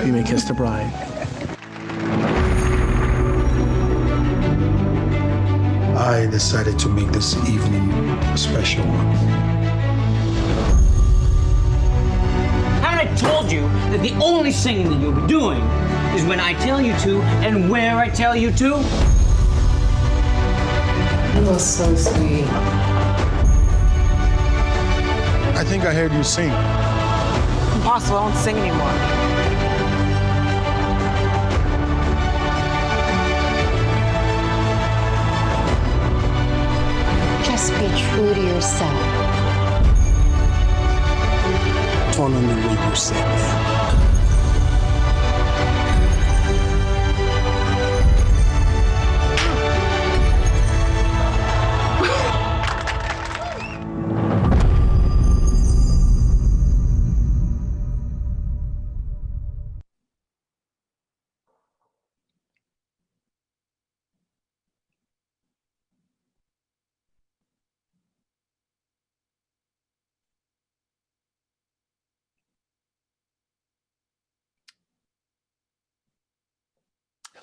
You may kiss the bride. I decided to make this evening a special one. Haven't I told you that the only singing that you'll be doing is when I tell you to and where I tell you to? You are so sweet. I think I heard you sing. Impossible, I won't sing anymore. Just be true to yourself. Turn on the radio set now.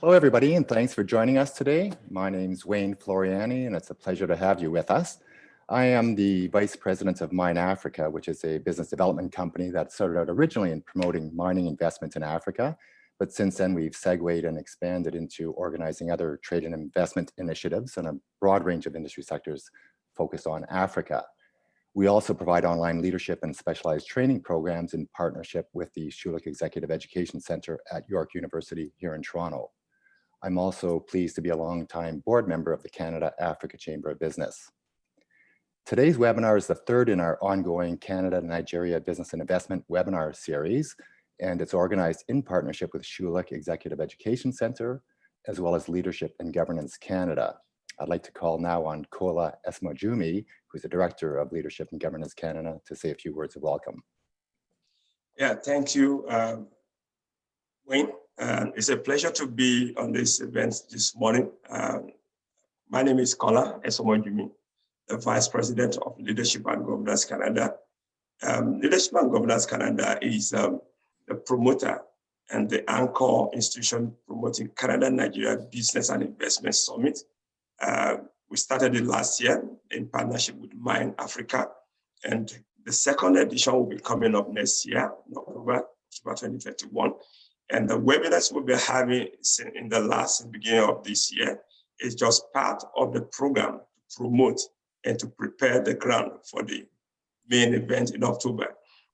Hello, everybody, and thanks for joining us today. My name's Wayne Floreani, and it's a pleasure to have you with us. I am the Vice President of MineAfrica, which is a business development company that started out originally in promoting mining investment in Africa, but since then we've segued and expanded into organizing other trade and investment initiatives in a broad range of industry sectors focused on Africa. We also provide online leadership and specialized training programs in partnership with the Schulich Executive Education Center at York University here in Toronto. I'm also pleased to be a longtime board member of the Canada-Africa Chamber of Business. Today's webinar is the third in our ongoing Canada-Nigeria Business and Investment webinar series, and it's organized in partnership with Schulich Executive Education Center, as well as Leadership and Governance Canada. I'd like to call now on Kola Esomojumi, who's the Director of Leadership and Governance Canada, to say a few words of welcome. Yeah, thank you, Wayne. It's a pleasure to be on this event this morning. My name is Kola Esomojumi, the Vice President of Leadership and Governance Canada. Leadership and Governance Canada is the promoter and the anchor institution promoting Canada-Nigeria Business and Investment Summit. We started it last year in partnership with MineAfrica, and the second edition will be coming up next year, in October 2021. And the webinars we'll be having in the beginning of this year is just part of the program to promote and to prepare the ground for the main event in October.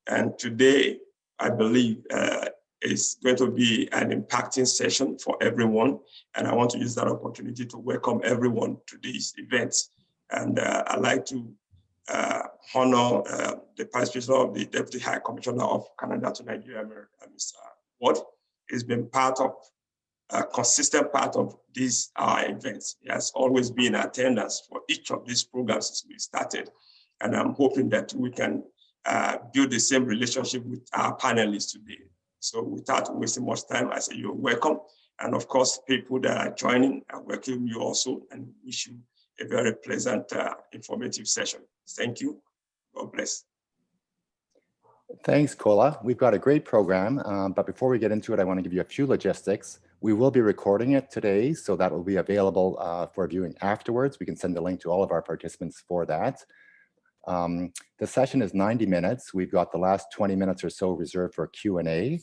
And today, I believe, is going to be an impacting session for everyone. And I want to use that opportunity to welcome everyone to these events. And I'd like to honor the participation of the Deputy High Commissioner of Canada to Nigeria, Mr. Ward. He's been a consistent part of these events. He has always been in attendance for each of these programs since we started. And I'm hoping that we can build the same relationship with our panelists today. So without wasting much time, I say you're welcome. And of course, people that are joining, I welcome you also and wish you a very pleasant, informative session. Thank you. God bless. Thanks, Kola. We've got a great program, but before we get into it, I want to give you a few logistics. We will be recording it today, so that will be available for viewing afterwards. We can send a link to all of our participants for that. The session is 90 minutes. We've got the last 20 minutes or so reserved for Q&A.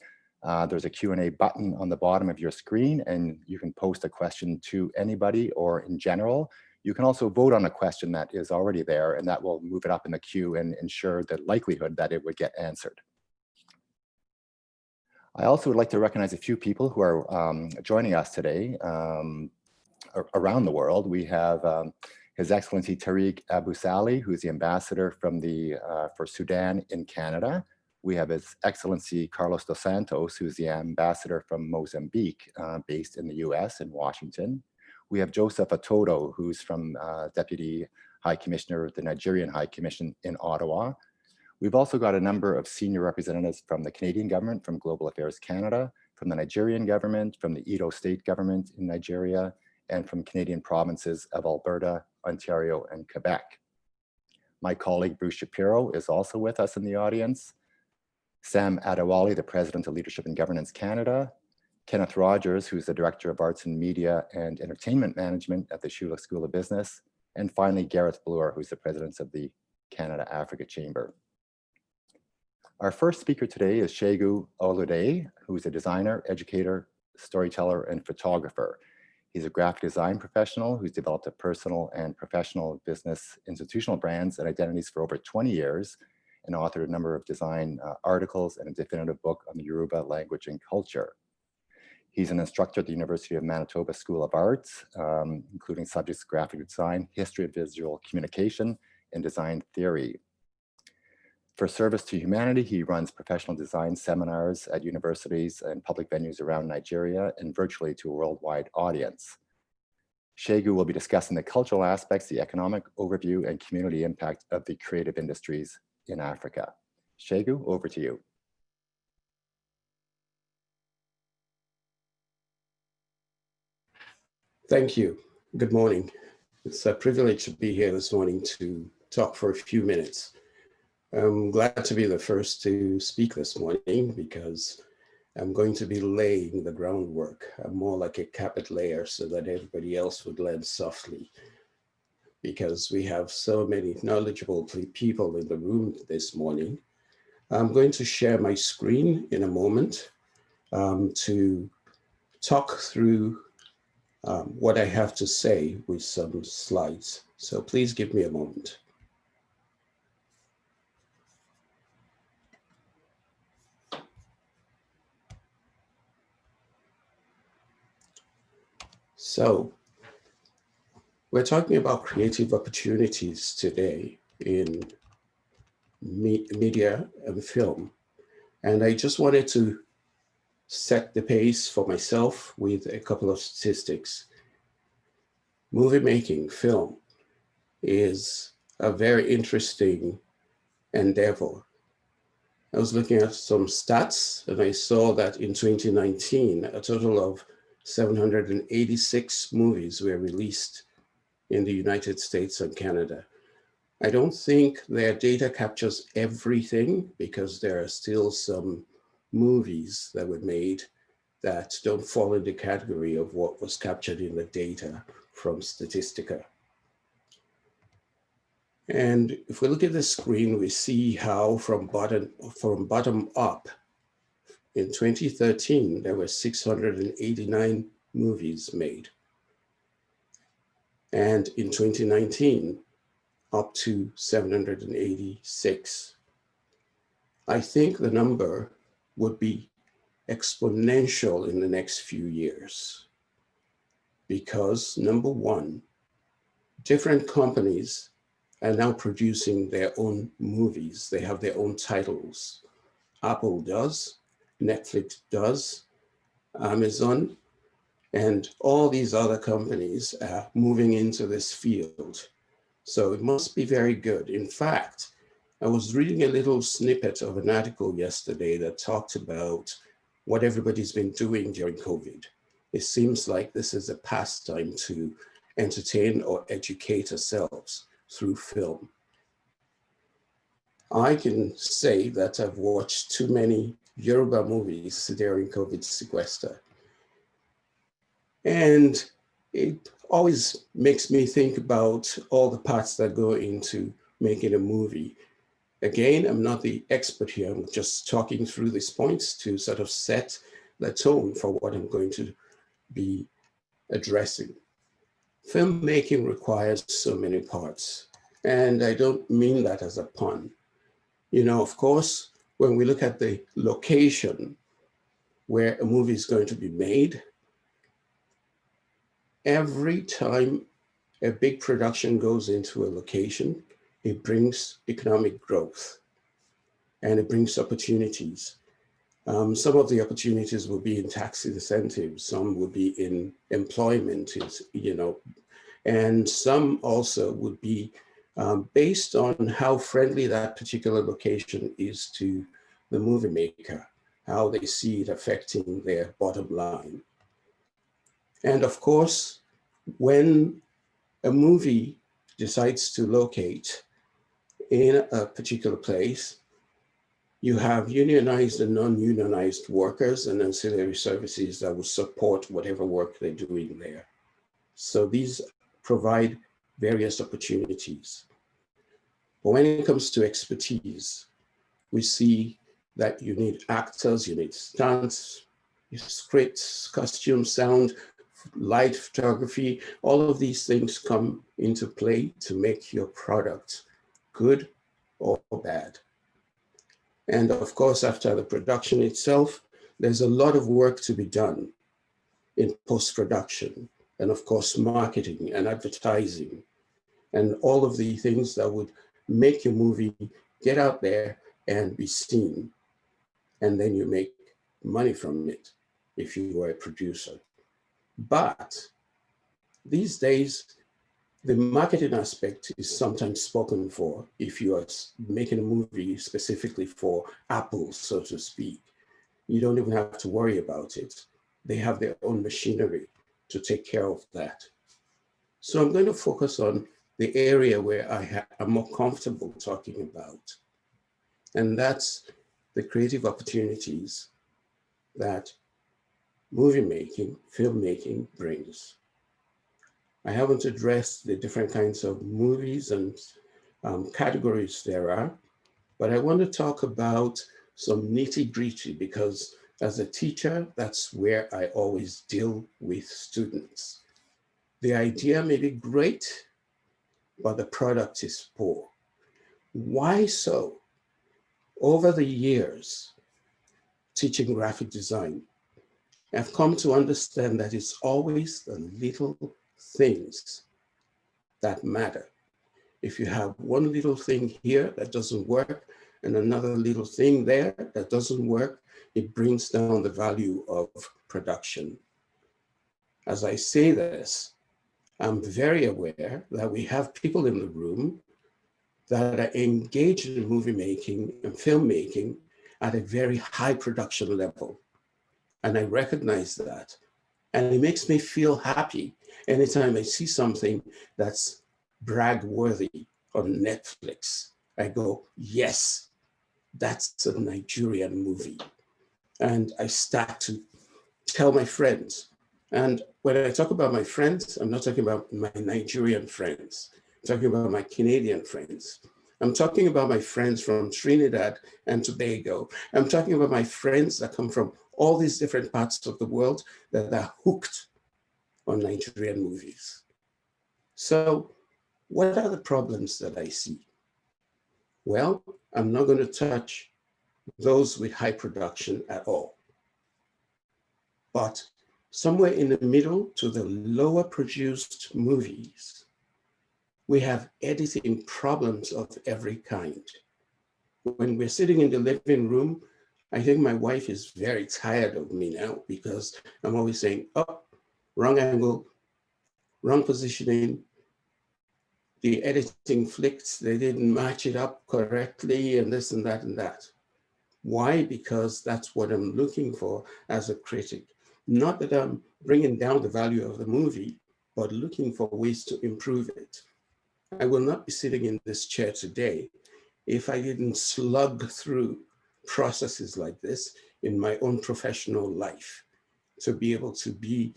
There's a Q&A button on the bottom of your screen, and you can post a question to anybody or in general. You can also vote on a question that is already there, and that will move it up in the queue and ensure the likelihood that it would get answered. I also would like to recognize a few people who are joining us today around the world. We have His Excellency Tariq Abu Sali, who's the ambassador for Sudan in Canada. We have His Excellency Carlos dos Santos, who's the ambassador from Mozambique, based in the US in Washington. We have Joseph Atodo, who's from Deputy High Commissioner of the Nigerian High Commission in Ottawa. We've also got a number of senior representatives from the Canadian government, from Global Affairs Canada, from the Nigerian government, from the Edo State government in Nigeria, and from Canadian provinces of Alberta, Ontario, and Quebec. My colleague Bruce Shapiro is also with us in the audience. Sam Adewale, the President of Leadership and Governance Canada, Kenneth Rogers, who's the Director of Arts and Media and Entertainment Management at the Schulich School of Business, and finally Gareth Bloor, who's the President of the Canada-Africa Chamber. Our first speaker today is Segun Olude, who's a designer, educator, storyteller, and photographer. He's a graphic design professional who's developed a personal and professional business institutional brands and identities for over 20 years and authored a number of design articles and a definitive book on the Yoruba language and culture. He's an instructor at the University of Manitoba School of Arts, including subjects graphic design, history of visual communication, and design theory. For service to humanity, he runs professional design seminars at universities and public venues around Nigeria and virtually to a worldwide audience. Segun will be discussing the cultural aspects, the economic overview, and community impact of the creative industries in Africa. Segun, over to you. Thank you. Good morning. It's a privilege to be here this morning to talk for a few minutes. I'm glad to be the first to speak this morning because I'm going to be laying the groundwork. I'm more like a carpet layer so that everybody else would land softly, because we have so many knowledgeable people in the room this morning. I'm going to share my screen in a moment to talk through what I have to say with some slides. So please give me a moment. So we're talking about creative opportunities today in media and film. And I just wanted to set the pace for myself with a couple of statistics. Movie making, film, is a very interesting endeavor. I was looking at some stats and I saw that in 2019, a total of 786 movies were released in the United States and Canada. I don't think their data captures everything because there are still some movies that were made that don't fall in the category of what was captured in the data from Statistica. And if we look at the screen, we see how from bottom up, in 2013, there were 689 movies made. And in 2019, up to 786. I think the number would be exponential in the next few years because, number one, different companies are now producing their own movies. They have their own titles. Apple does, Netflix does, Amazon, and all these other companies are moving into this field. So it must be very good. In fact, I was reading a little snippet of an article yesterday that talked about what everybody's been doing during COVID. It seems like this is a pastime to entertain or educate ourselves through film. I can say that I've watched too many Yoruba movies during COVID sequester. And it always makes me think about all the parts that go into making a movie. Again, I'm not the expert here. I'm just talking through these points to sort of set the tone for what I'm going to be addressing. Filmmaking requires so many parts, and I don't mean that as a pun. You know, of course, when we look at the location where a movie is going to be made, every time a big production goes into a location, it brings economic growth and it brings opportunities. Some of the opportunities will be in tax incentives, some will be in employment, you know, and some also would be based on how friendly that particular location is to the movie maker, how they see it affecting their bottom line. And of course, when a movie decides to locate in a particular place, You have unionized and non-unionized workers and ancillary services that will support whatever work they're doing there. So these provide various opportunities. But when it comes to expertise, we see that you need actors, you need stunts, scripts, costume, sound, light, photography. All of these things come into play to make your product good or bad. And of course, after the production itself, there's a lot of work to be done in post-production, and of course, marketing and advertising, and all of the things that would make your movie get out there and be seen. And then you make money from it if you were a producer. But these days, the marketing aspect is sometimes spoken for if you are making a movie specifically for Apple, so to speak. You don't even have to worry about it. They have their own machinery to take care of that. So I'm going to focus on the area where I'm more comfortable talking about. And that's the creative opportunities that movie making, filmmaking brings. I haven't addressed the different kinds of movies and categories there are, but I want to talk about some nitty-gritty because as a teacher, that's where I always deal with students. The idea may be great, but the product is poor. Why so? Over the years, teaching graphic design, I've come to understand that it's always the little things that matter. If you have one little thing here that doesn't work and another little thing there that doesn't work, it brings down the value of production. As I say this, I'm very aware that we have people in the room that are engaged in movie making and filmmaking at a very high production level. And I recognize that. And it makes me feel happy anytime I see something that's brag-worthy on Netflix. I go, yes, that's a Nigerian movie. And I start to tell my friends. And when I talk about my friends, I'm not talking about my Nigerian friends. I'm talking about my Canadian friends. I'm talking about my friends from Trinidad and Tobago. I'm talking about my friends that come from all these different parts of the world that are hooked on Nigerian movies. So what are the problems that I see? Well, I'm not going to touch those with high production at all. But somewhere in the middle to the lower produced movies, we have editing problems of every kind. When we're sitting in the living room, I think my wife is very tired of me now because I'm always saying, oh, wrong angle, wrong positioning, the editing flicked, they didn't match it up correctly, and this and that and that. Why? Because that's what I'm looking for as a critic. Not that I'm bringing down the value of the movie, but looking for ways to improve it. I will not be sitting in this chair today if I didn't slug through processes like this in my own professional life to be able to be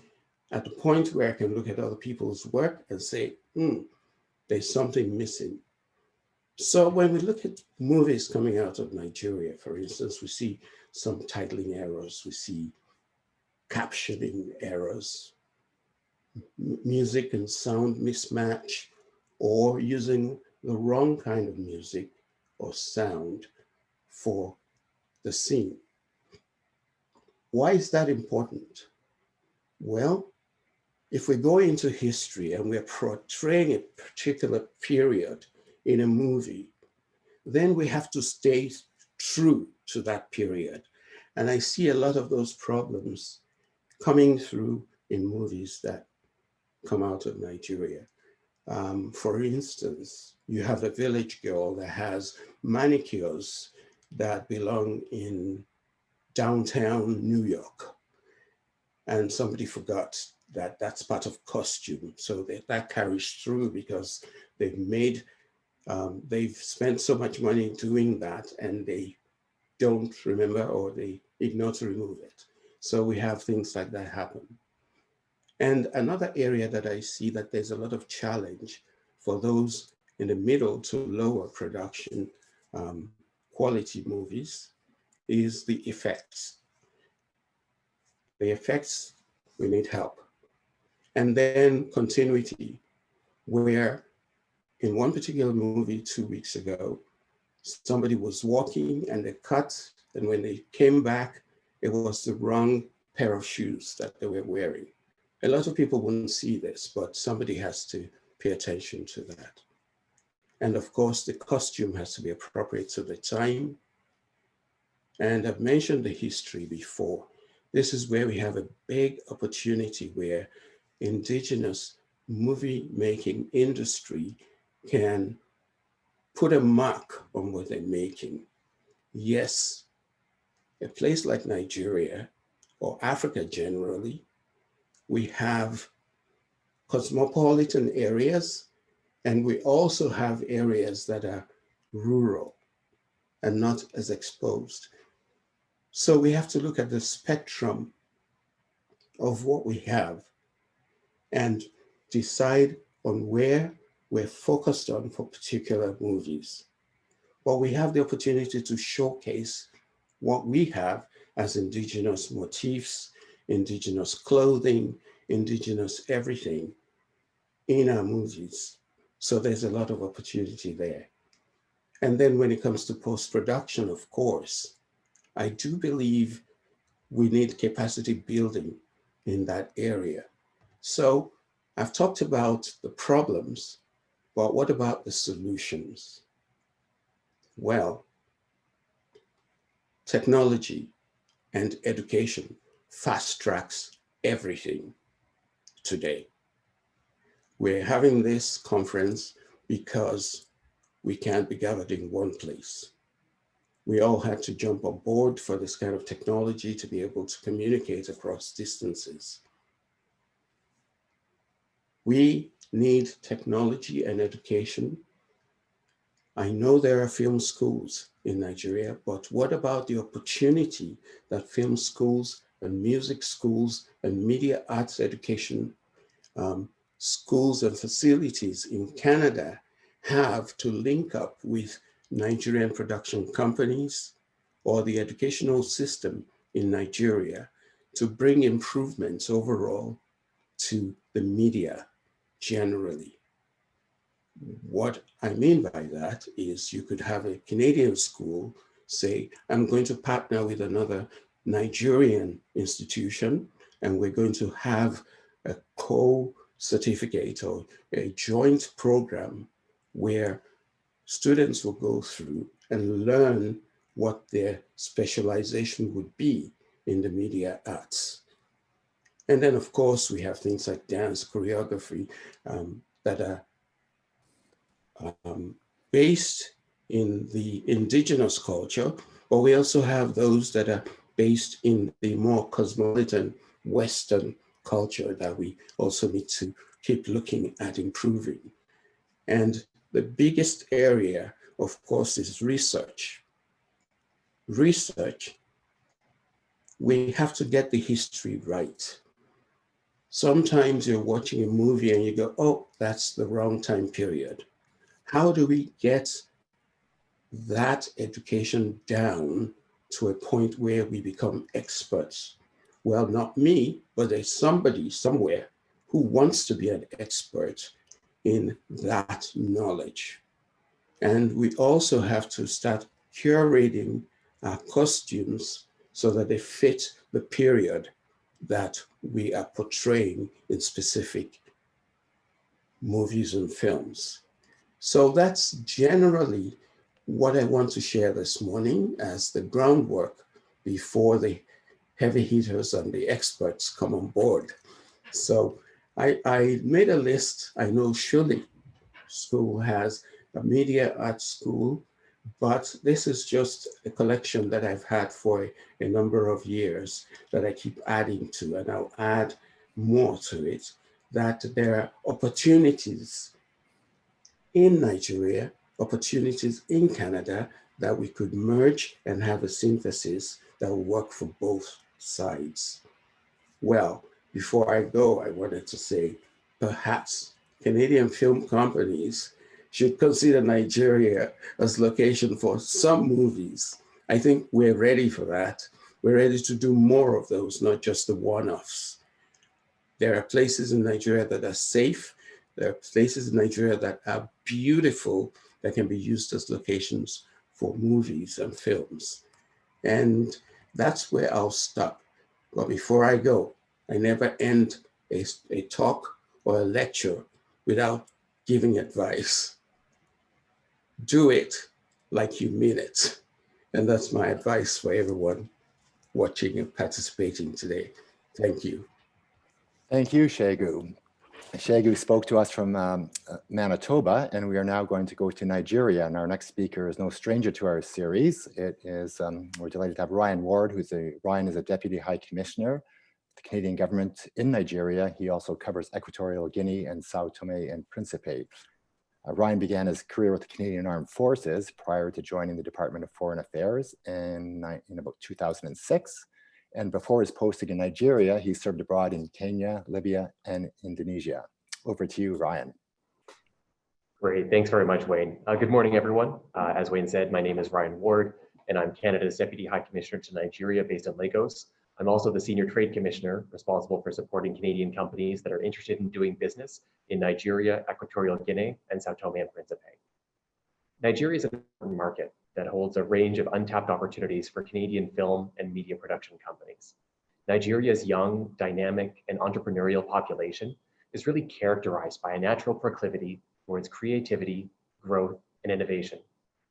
at the point where I can look at other people's work and say, there's something missing. So when we look at movies coming out of Nigeria, for instance, we see some titling errors, we see captioning errors, music and sound mismatch, or using the wrong kind of music or sound for the scene. Why is that important? Well, if we go into history and we're portraying a particular period in a movie, then we have to stay true to that period. And I see a lot of those problems coming through in movies that come out of Nigeria. For instance, you have a village girl that has manicures that belong in downtown New York. And somebody forgot that that's part of costume. So that carries through because they've spent so much money doing that and they don't remember or they ignore to remove it. So we have things like that happen. And another area that I see that there's a lot of challenge for those in the middle to lower production quality movies is the effects. The effects, we need help. And then continuity, where in one particular movie 2 weeks ago, somebody was walking and they cut, and when they came back, it was the wrong pair of shoes that they were wearing. A lot of people wouldn't see this, but somebody has to pay attention to that. And of course, the costume has to be appropriate to the time. And I've mentioned the history before. This is where we have a big opportunity where indigenous movie making industry can put a mark on what they're making. Yes, a place like Nigeria or Africa generally, we have cosmopolitan areas, and we also have areas that are rural and not as exposed. So we have to look at the spectrum of what we have and decide on where we're focused on for particular movies. But we have the opportunity to showcase what we have as indigenous motifs, indigenous clothing, indigenous everything in our movies. So there's a lot of opportunity there. And then when it comes to post-production, of course, I do believe we need capacity building in that area. So I've talked about the problems, but what about the solutions? Well, technology and education fast tracks everything today. We're having this conference because we can't be gathered in one place. We all had to jump on board for this kind of technology to be able to communicate across distances. We need technology and education. I know there are film schools in Nigeria, but what about the opportunity that film schools and music schools and media arts education schools and facilities in Canada have to link up with Nigerian production companies or the educational system in Nigeria to bring improvements overall to the media generally? What I mean by that is you could have a Canadian school say, I'm going to partner with another Nigerian institution, and we're going to have a co-certificate or a joint program where students will go through and learn what their specialization would be in the media arts. And then, of course, we have things like dance, choreography that are based in the indigenous culture, but we also have those that are based in the more cosmopolitan Western culture that we also need to keep looking at improving. And the biggest area, of course, is research. Research, we have to get the history right. Sometimes you're watching a movie and you go, oh, that's the wrong time period. How do we get that education down to a point where we become experts? Well, not me, but there's somebody somewhere who wants to be an expert in that knowledge. And we also have to start curating our costumes so that they fit the period that we are portraying in specific movies and films. So that's generally what I want to share this morning as the groundwork before the heavy hitters and the experts come on board. So I made a list. I know Shuli School has a media arts school, but this is just a collection that I've had for a number of years that I keep adding to, and I'll add more to it, that there are opportunities in Nigeria, opportunities in Canada that we could merge and have a synthesis that will work for both sides. Well, before I go, I wanted to say, perhaps Canadian film companies should consider Nigeria as location for some movies. I think we're ready for that. We're ready to do more of those, not just the one-offs. There are places in Nigeria that are safe. There are places in Nigeria that are beautiful that can be used as locations for movies and films. And that's where I'll stop. But before I go, I never end a talk or a lecture without giving advice. Do it like you mean it. And that's my advice for everyone watching and participating today. Thank you. Thank you, Segun. Segun spoke to us from Manitoba, and we are now going to go to Nigeria. And our next speaker is no stranger to our series. It is, we're delighted to have Ryan Ward, Ryan is a Deputy High Commissioner of the Canadian government in Nigeria. He also covers Equatorial Guinea and Sao Tomé and Príncipe. Ryan began his career with the Canadian Armed Forces prior to joining the Department of Foreign Affairs in about 2006. And before his posting in Nigeria, he served abroad in Kenya, Libya, and Indonesia. Over to you, Ryan. Great, thanks very much, Wayne. Good morning, everyone. As Wayne said, my name is Ryan Ward, and I'm Canada's Deputy High Commissioner to Nigeria based in Lagos. I'm also the Senior Trade Commissioner responsible for supporting Canadian companies that are interested in doing business in Nigeria, Equatorial Guinea, and Sao Tome and Príncipe. Nigeria is an important market that holds a range of untapped opportunities for Canadian film and media production companies. Nigeria's young, dynamic, and entrepreneurial population is really characterized by a natural proclivity towards creativity, growth, and innovation,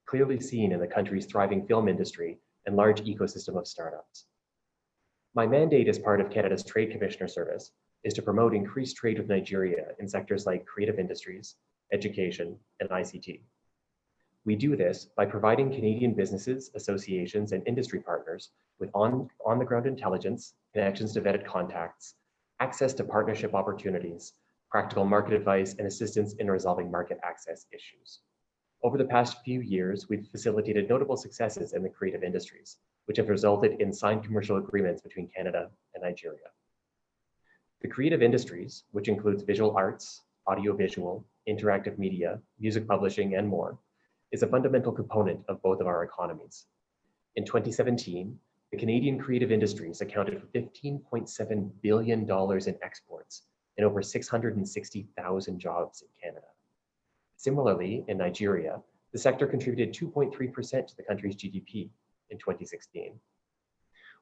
clearly seen in the country's thriving film industry and large ecosystem of startups. My mandate as part of Canada's Trade Commissioner Service is to promote increased trade with Nigeria in sectors like creative industries, education, and ICT. We do this by providing Canadian businesses, associations, and industry partners with on-the-ground intelligence, connections to vetted contacts, access to partnership opportunities, practical market advice, and assistance in resolving market access issues. Over the past few years, we've facilitated notable successes in the creative industries, which have resulted in signed commercial agreements between Canada and Nigeria. The creative industries, which includes visual arts, audiovisual, interactive media, music publishing, and more, is a fundamental component of both of our economies. In 2017, the Canadian creative industries accounted for $15.7 billion in exports and over 660,000 jobs in Canada. Similarly, in Nigeria, the sector contributed 2.3% to the country's GDP in 2016.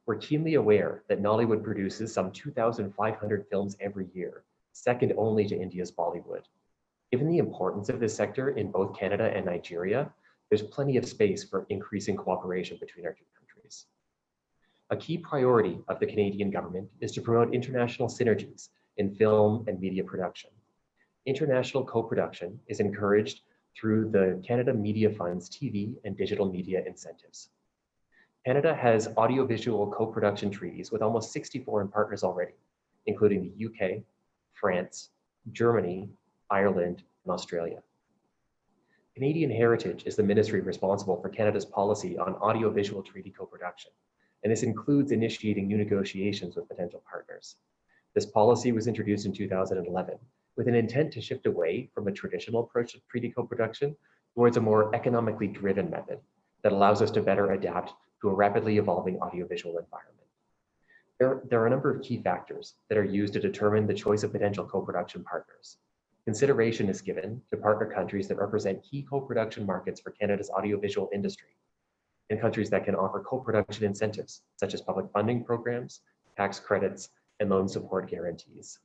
We're keenly aware that Nollywood produces some 2,500 films every year, second only to India's Bollywood. Given the importance of this sector in both Canada and Nigeria, there's plenty of space for increasing cooperation between our two countries. A key priority of the Canadian government is to promote international synergies in film and media production. International co-production is encouraged through the Canada Media Fund's TV and digital media incentives. Canada has audiovisual co-production treaties with almost 60 foreign partners already, including the UK, France, Germany, Ireland, and Australia. Canadian Heritage is the ministry responsible for Canada's policy on audiovisual treaty co-production, and this includes initiating new negotiations with potential partners. This policy was introduced in 2011 with an intent to shift away from a traditional approach to treaty co-production towards a more economically driven method that allows us to better adapt to a rapidly evolving audiovisual environment. There are a number of key factors that are used to determine the choice of potential co-production partners. Consideration is given to partner countries that represent key co-production markets for Canada's audiovisual industry, and countries that can offer co-production incentives, such as public funding programs, tax credits, and loan support guarantees.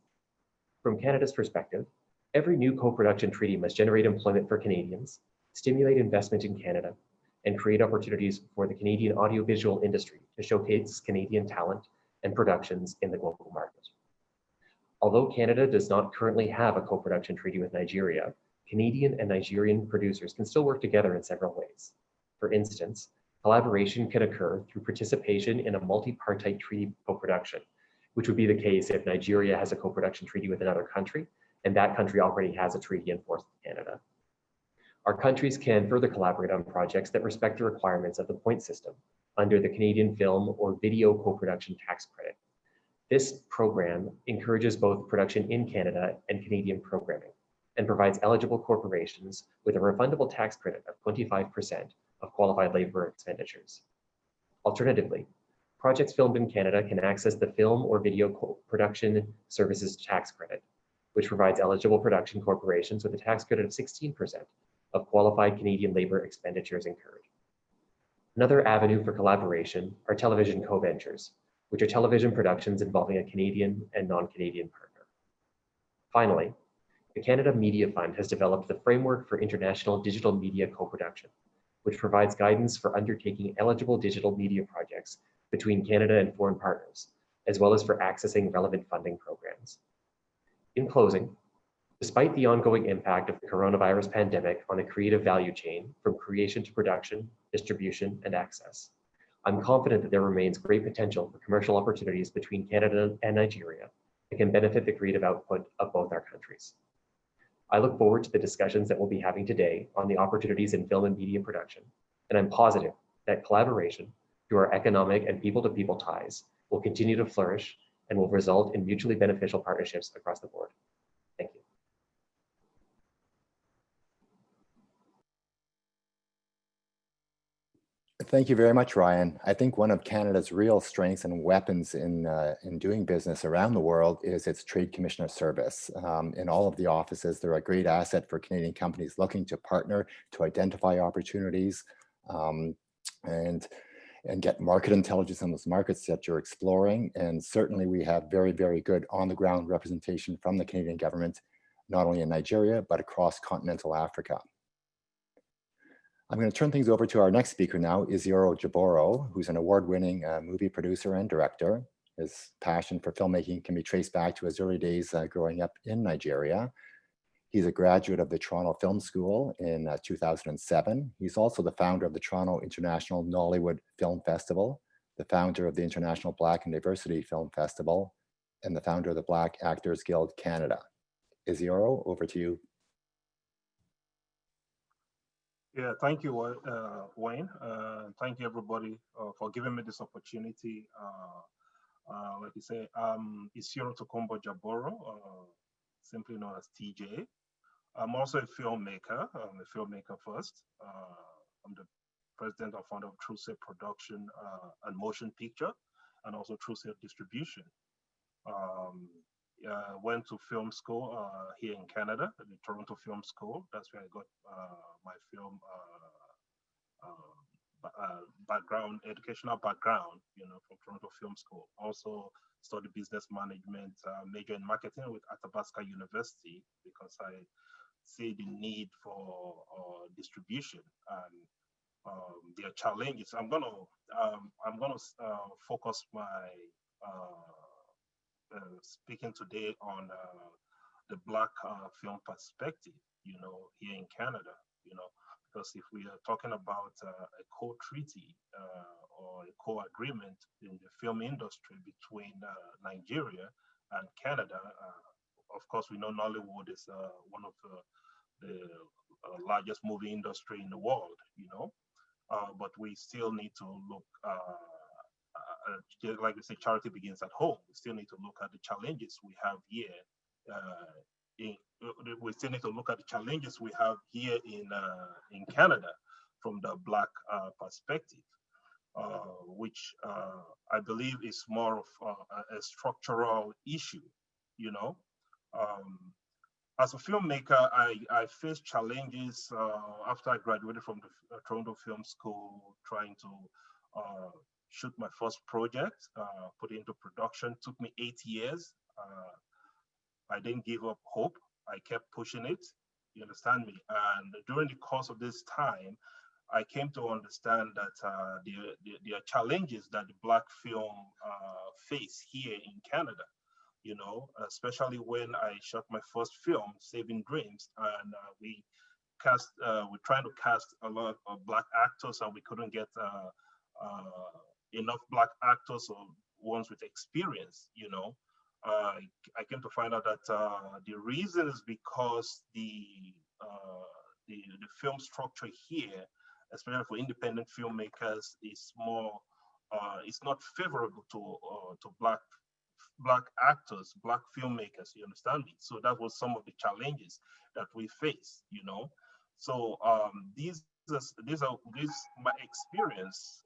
From Canada's perspective, every new co-production treaty must generate employment for Canadians, stimulate investment in Canada, and create opportunities for the Canadian audiovisual industry to showcase Canadian talent and productions in the global market. Although Canada does not currently have a co-production treaty with Nigeria, Canadian and Nigerian producers can still work together in several ways. For instance, collaboration can occur through participation in a multi-partite treaty co-production, which would be the case if Nigeria has a co-production treaty with another country, and that country already has a treaty in force with Canada. Our countries can further collaborate on projects that respect the requirements of the point system under the Canadian Film or Video Co-Production Tax Credit. This program encourages both production in Canada and Canadian programming and provides eligible corporations with a refundable tax credit of 25% of qualified labor expenditures. Alternatively, projects filmed in Canada can access the Film or Video Co-Production Services Tax Credit, which provides eligible production corporations with a tax credit of 16% of qualified Canadian labor expenditures incurred. Another avenue for collaboration are television co-ventures, which are television productions involving a Canadian and non-Canadian partner. Finally, the Canada Media Fund has developed the Framework for International Digital Media Co-Production, which provides guidance for undertaking eligible digital media projects between Canada and foreign partners, as well as for accessing relevant funding programs. In closing, despite the ongoing impact of the coronavirus pandemic on the creative value chain from creation to production, distribution, and access, I'm confident that there remains great potential for commercial opportunities between Canada and Nigeria that can benefit the creative output of both our countries. I look forward to the discussions that we'll be having today on the opportunities in film and media production, and I'm positive that collaboration through our economic and people-to-people ties will continue to flourish and will result in mutually beneficial partnerships across the board. Thank you. Thank you very much, Ryan. I think one of Canada's real strengths and weapons in doing business around the world is its Trade Commissioner service. In all of the offices, they're a great asset for Canadian companies looking to partner, to identify opportunities, and get market intelligence on those markets that you're exploring. And certainly we have very, very good on-the-ground representation from the Canadian government, not only in Nigeria, but across continental Africa. I'm going to turn things over to our next speaker now, Isioro Jaboro, who's an award-winning movie producer and director. His passion for filmmaking can be traced back to his early days growing up in Nigeria. He's a graduate of the Toronto Film School in 2007. He's also the founder of the Toronto International Nollywood Film Festival, the founder of the International Black and Diversity Film Festival, and the founder of the Black Actors Guild Canada. Isioro, over to you. Yeah, thank you, Wayne. Thank you, everybody, for giving me this opportunity. Like you say, I'm Isioro Tokunbo Jaboro, simply known as TJ. I'm also a filmmaker. I'm a filmmaker first. I'm the president and founder of True Set Production and Motion Picture, and also True Set Distribution. Went to film school here in Canada, at the Toronto Film School. That's where I got my film background, educational background, from Toronto Film School. Also studied business management, major in marketing with Athabasca University, because I see the need for distribution and their challenges. I'm gonna focus my speaking today on the Black film perspective, here in Canada, because if we are talking about a co-treaty or a co-agreement in the film industry between Nigeria and Canada, of course, we know Nollywood is one of the largest movie industry in the world, but we still need to look like we say, charity begins at home. We still need to look at the challenges we have here. We still need to look at the challenges we have here in Canada from the Black perspective, which I believe is more of a structural issue. As a filmmaker, I faced challenges after I graduated from the Toronto Film School, trying to shoot my first project, put it into production. Took me 8 years. I didn't give up hope. I kept pushing it. You understand me? And during the course of this time, I came to understand that there are challenges that the Black film face here in Canada. Especially when I shot my first film, Saving Dreams, and we're trying to cast a lot of Black actors, and we couldn't get enough Black actors or ones with experience. I came to find out that the reason is because the the film structure here, especially for independent filmmakers, is more, it's not favorable to black actors, black filmmakers, you understand me? So that was some of the challenges that we face, you know? So these my experience.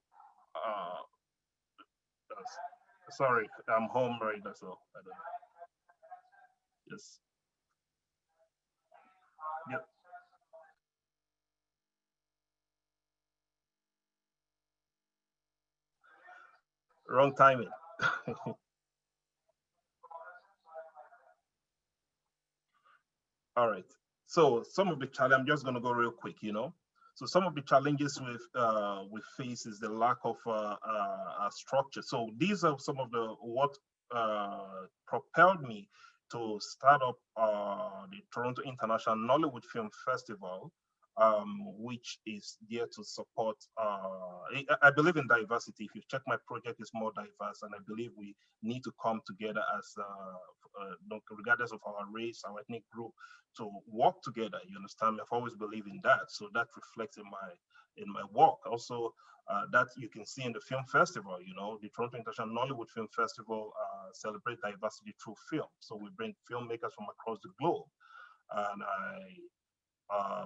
Sorry, I'm home right now, so I don't know. Yes. Yep. Wrong timing. All right. So some of the challenge, I'm just going to go real quick, you know. So some of the challenges we face is the lack of structure. So these are some of the what propelled me to start up the Toronto International Nollywood Film Festival, which is there to support. I believe in diversity. If you check my project, it's more diverse, and I believe we need to come together as, regardless of our race, our ethnic group, to work together. You understand me? I've always believed in that, so that reflects in my work. Also, that you can see in the film festival. You know, the Toronto International Nollywood Film Festival celebrates diversity through film. So we bring filmmakers from across the globe, and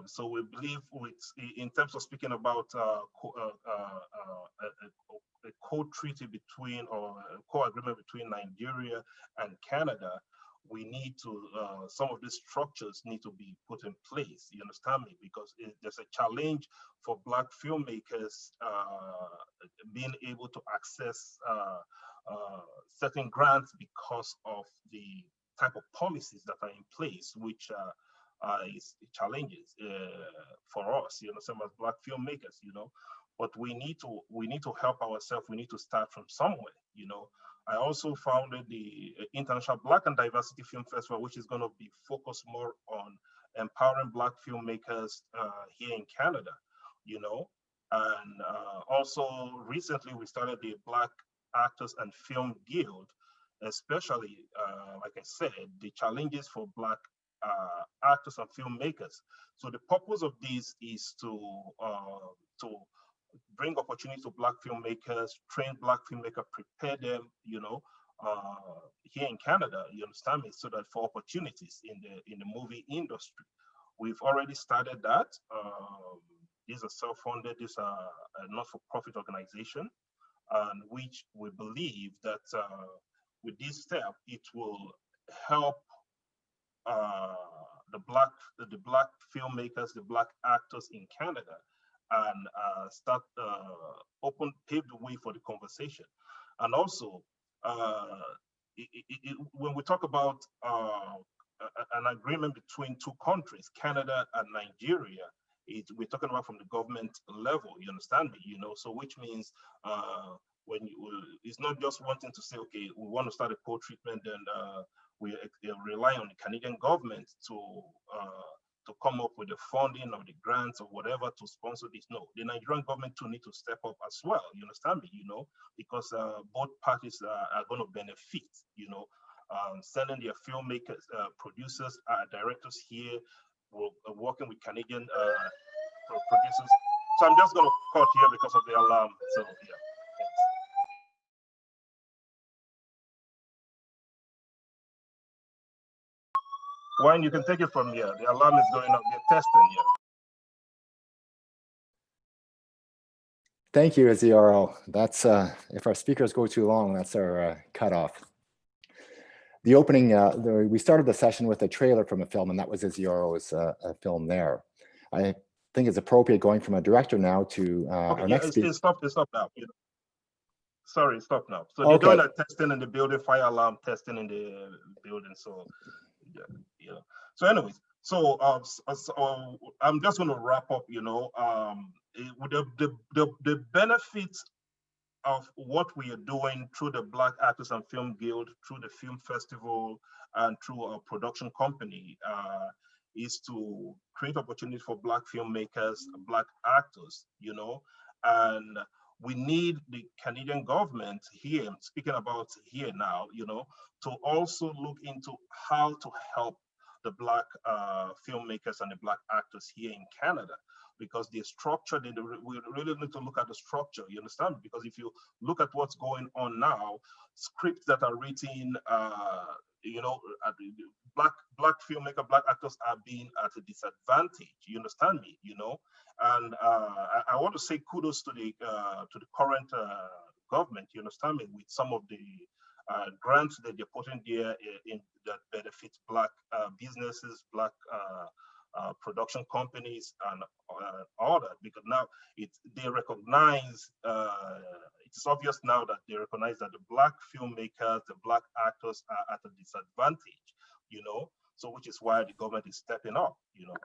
so we believe in terms of speaking about a co-treaty between, or a co-agreement between Nigeria and Canada, we need to, some of these structures need to be put in place, you understand me? Because there's a challenge for Black filmmakers being able to access certain grants because of the type of policies that are in place, which is challenges for us, you know, some as Black filmmakers, you know. But we need to help ourselves. We need to start from somewhere, you know. I also founded the International Black and Diversity Film Festival, which is going to be focused more on empowering Black filmmakers here in Canada, you know. And also recently we started the Black Actors and Film Guild, especially, like I said, the challenges for Black actors and filmmakers. So the purpose of this is to bring opportunity to Black filmmakers, train Black filmmakers, prepare them, you know, here in Canada, you understand me, so that for opportunities in the movie industry. We've already started that. These are self-funded, these are a not-for-profit organization, and which we believe that with this step, it will help the black filmmakers, the Black actors in Canada, and start pave the way for the conversation. And also, when we talk about an agreement between two countries, Canada and Nigeria, we're talking about from the government level, you understand me, you know, so which means it's not just wanting to say, okay, we want to start a co-treatment, and we rely on the Canadian government to come up with the funding or the grants or whatever to sponsor this. No, the Nigerian government too need to step up as well. You understand me? You know, because both parties are going to benefit. You know, sending their filmmakers, producers, directors here, working with Canadian producers. So I'm just going to cut here because of the alarm. So yeah. Thanks. Wayne, you can take it from here. The alarm is going up. They're testing here. Thank you, Isioro. That's if our speakers go too long, that's our cutoff. The opening, we started the session with a trailer from a film, and that was Isioro's film there. I think it's appropriate going from a director now to our next speaker. Stop now. You know. Sorry, stop now. So they're doing a testing in the building, fire alarm testing in the building. So yeah. So anyways, so I'm just going to wrap up. You know, the benefits of what we are doing through the Black Actors and Film Guild, through the film festival, and through our production company is to create opportunities for Black filmmakers, Black actors, you know, and we need the Canadian government here, speaking about here now, you know, to also look into how to help the Black filmmakers and the Black actors here in Canada, because the structure, we really need to look at the structure, you understand? Because if you look at what's going on now, scripts that are written, you know, Black filmmaker, Black actors are being at a disadvantage, you understand me, you know? And I want to say kudos to the current government, you understand me, with some of the grants that they're putting there in that benefit Black businesses, Black production companies, and all that, because now they recognize, it's obvious now that they recognize that the Black filmmakers, the Black actors are at a disadvantage, you know, so which is why the government is stepping up, you know.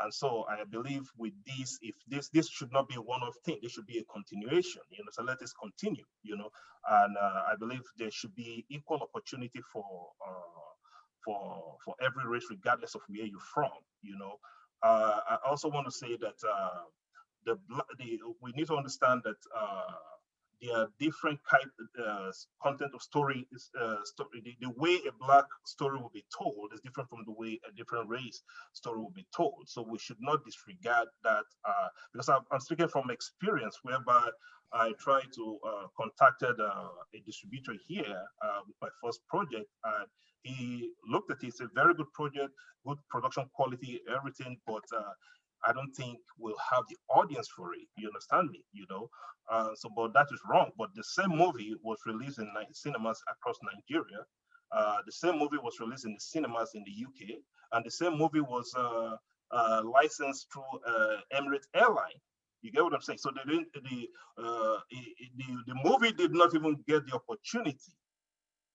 And so I believe with this, if this should not be a one-off thing, there should be a continuation, you know, so let us continue, you know, and I believe there should be equal opportunity for every race, regardless of where you're from, you know. I also want to say that we need to understand that there are different content of story. The way a Black story will be told is different from the way a different race story will be told. So we should not disregard that, because I'm speaking from experience, whereby I tried to contacted a distributor here with my first project, and he looked at it. It's a very good project, good production quality, everything, but I don't think we'll have the audience for it. You understand me? You know, but that is wrong. But the same movie was released in cinemas across Nigeria. The same movie was released in the cinemas in the UK, and the same movie was licensed through Emirates Airline. You get what I'm saying? So the movie did not even get the opportunity.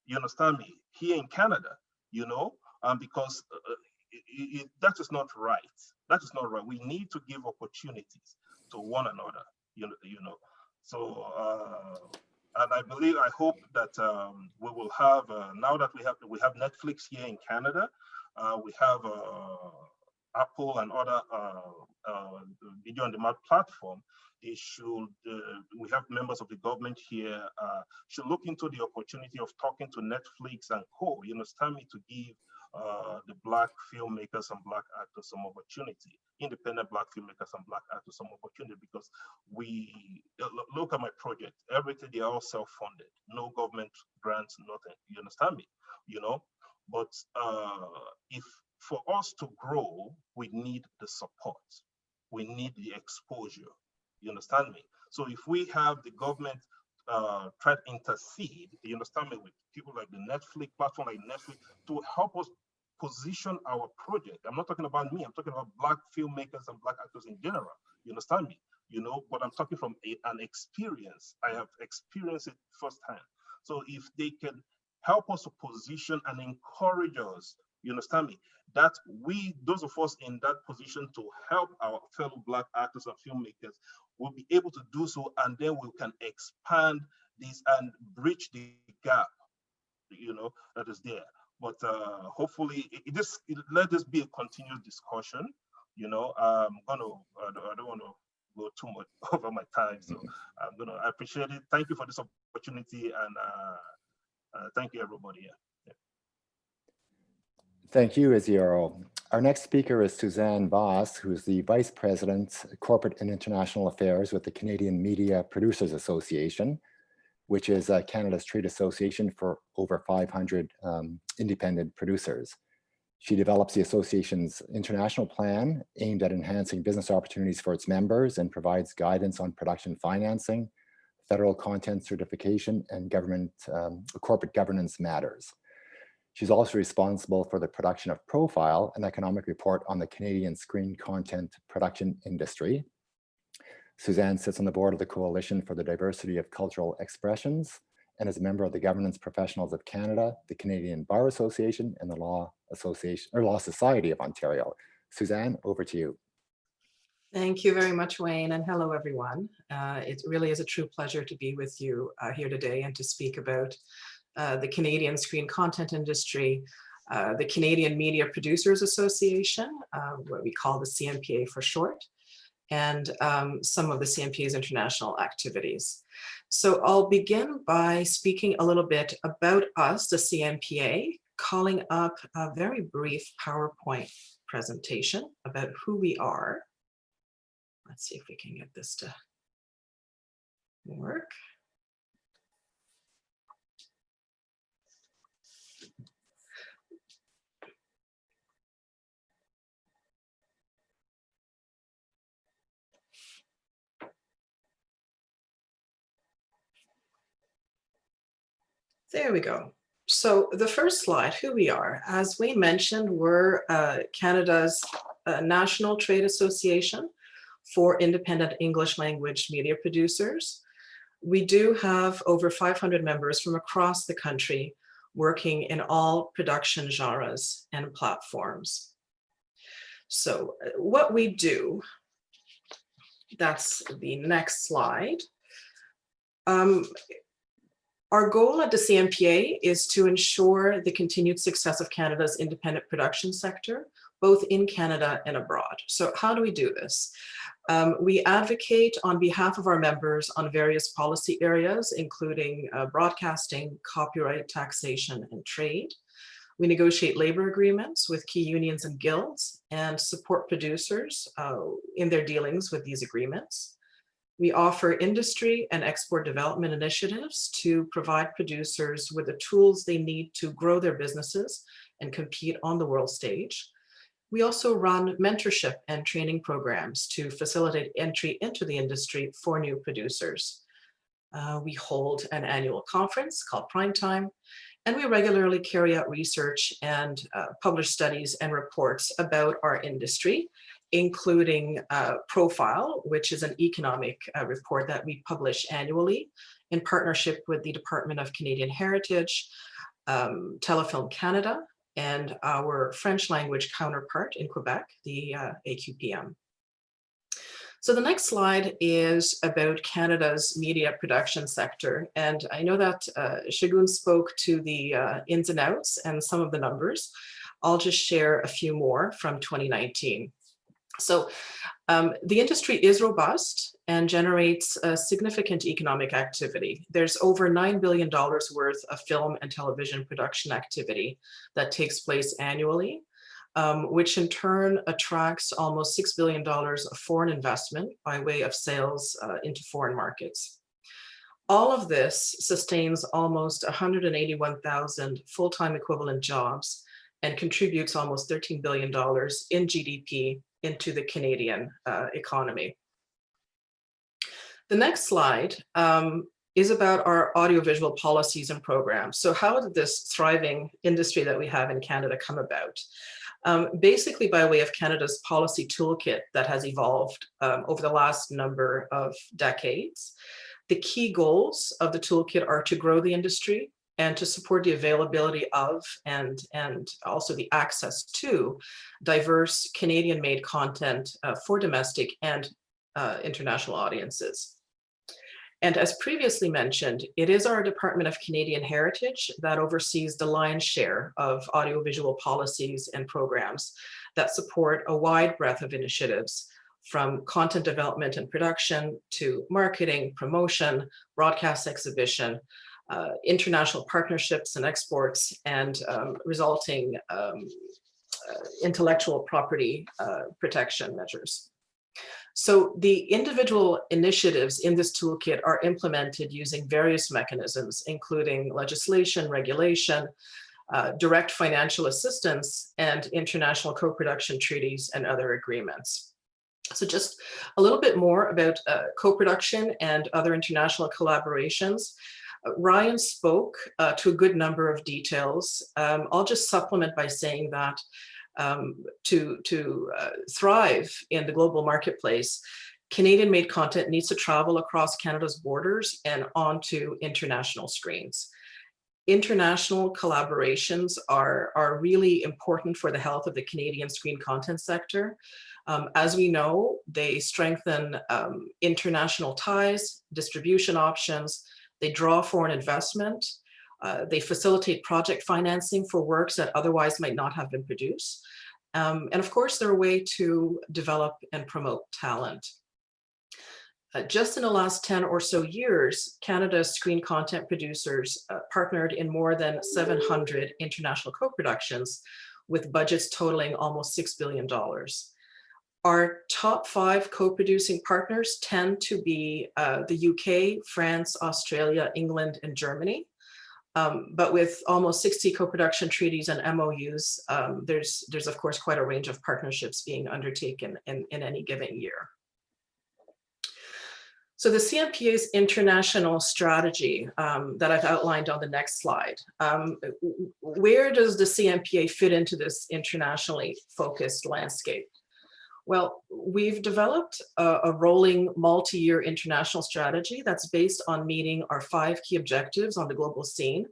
You understand me? Here in Canada, you know, because that is not right. That is not right. We need to give opportunities to one another, you know. So, and I hope that we will have, now that we have Netflix here in Canada, we have Apple and other video on demand platform. They should, we have members of the government here, should look into the opportunity of talking to Netflix and co, you understand me, to give the Black filmmakers and Black actors some opportunity, independent Black filmmakers and Black actors some opportunity, because we, look at my project, everything, they are all self-funded, no government grants, nothing, you understand me, you know? But if for us to grow, we need the support, we need the exposure, you understand me? So if we have the government try to intercede, you understand me, with people like the Netflix platform, like Netflix, to help us position our project. I'm not talking about me, I'm talking about Black filmmakers and Black actors in general, you understand me? You know, but I'm talking from an experience. I have experienced it firsthand. So if they can help us to position and encourage us, you understand me, that we, those of us in that position to help our fellow Black actors and filmmakers, will be able to do so, and then we can expand this and bridge the gap, you know, that is there. But hopefully, let this be a continuous discussion. You know, I don't want to go too much over my time, so I appreciate it. Thank you for this opportunity, and thank you, everybody. Yeah. Thank you, Isioro. Our next speaker is Susanne Vaas, who is the Vice President, Corporate and International Affairs with the Canadian Media Producers Association, which is Canada's trade association for over 500 independent producers. She develops the association's international plan aimed at enhancing business opportunities for its members and provides guidance on production financing, federal content certification, and government corporate governance matters. She's also responsible for the production of Profile, an economic report on the Canadian screen content production industry. Susanne sits on the board of the Coalition for the Diversity of Cultural Expressions and is a member of the Governance Professionals of Canada, the Canadian Bar Association, and the Law Society of Ontario. Susanne, over to you. Thank you very much, Wayne, and hello, everyone. It really is a true pleasure to be with you here today and to speak about the Canadian screen content industry, the Canadian Media Producers Association, what we call the CMPA for short, and some of the CMPA's international activities. So I'll begin by speaking a little bit about us, the CMPA, calling up a very brief PowerPoint presentation about who we are. Let's see if we can get this to work. There we go. So the first slide, who we are. As we mentioned, we're Canada's National Trade Association for Independent English Language Media Producers. We do have over 500 members from across the country working in all production genres and platforms. So what we do, that's the next slide. Our goal at the CNPA is to ensure the continued success of Canada's independent production sector, both in Canada and abroad. So how do we do this? We advocate on behalf of our members on various policy areas, including broadcasting, copyright, taxation, and trade. We negotiate labor agreements with key unions and guilds and support producers in their dealings with these agreements. We offer industry and export development initiatives to provide producers with the tools they need to grow their businesses and compete on the world stage. We also run mentorship and training programs to facilitate entry into the industry for new producers. We hold an annual conference called Prime Time, and we regularly carry out research and publish studies and reports about our industry, including Profile, which is an economic report that we publish annually in partnership with the Department of Canadian Heritage, Telefilm Canada, and our French language counterpart in Quebec, the AQPM. So the next slide is about Canada's media production sector. And I know that Segun spoke to the ins and outs and some of the numbers. I'll just share a few more from 2019. So the industry is robust and generates a significant economic activity. There's over $9 billion worth of film and television production activity that takes place annually, which in turn attracts almost $6 billion of foreign investment by way of sales into foreign markets. All of this sustains almost 181,000 full-time equivalent jobs and contributes almost $13 billion in GDP into the Canadian economy. The next slide is about our audiovisual policies and programs. So how did this thriving industry that we have in Canada come about? Basically by way of Canada's policy toolkit that has evolved over the last number of decades. The key goals of the toolkit are to grow the industry and to support the availability of and also the access to diverse Canadian-made content for domestic and international audiences. And as previously mentioned, it is our Department of Canadian Heritage that oversees the lion's share of audiovisual policies and programs that support a wide breadth of initiatives, from content development and production to marketing, promotion, broadcast exhibition, international partnerships and exports, and resulting intellectual property protection measures. So the individual initiatives in this toolkit are implemented using various mechanisms, including legislation, regulation, direct financial assistance, and international co-production treaties and other agreements. So just a little bit more about co-production and other international collaborations. Ryan spoke to a good number of details. I'll just supplement by saying that to thrive in the global marketplace, Canadian-made content needs to travel across Canada's borders and onto international screens. International collaborations are really important for the health of the Canadian screen content sector. As we know, they strengthen international ties, distribution options, they draw foreign investment, they facilitate project financing for works that otherwise might not have been produced. And of course, they're a way to develop and promote talent. Just in the last 10 or so years, Canada's screen content producers partnered in more than 700 international co-productions with budgets totaling almost $6 billion. Our top 5 co-producing partners tend to be the UK, France, Australia, England, and Germany. But with almost 60 co-production treaties and MOUs, there's of course quite a range of partnerships being undertaken in any given year. So the CNPA's international strategy that I've outlined on the next slide, where does the CNPA fit into this internationally focused landscape? Well, we've developed a rolling multi-year international strategy that's based on meeting our 5 key objectives on the global scene,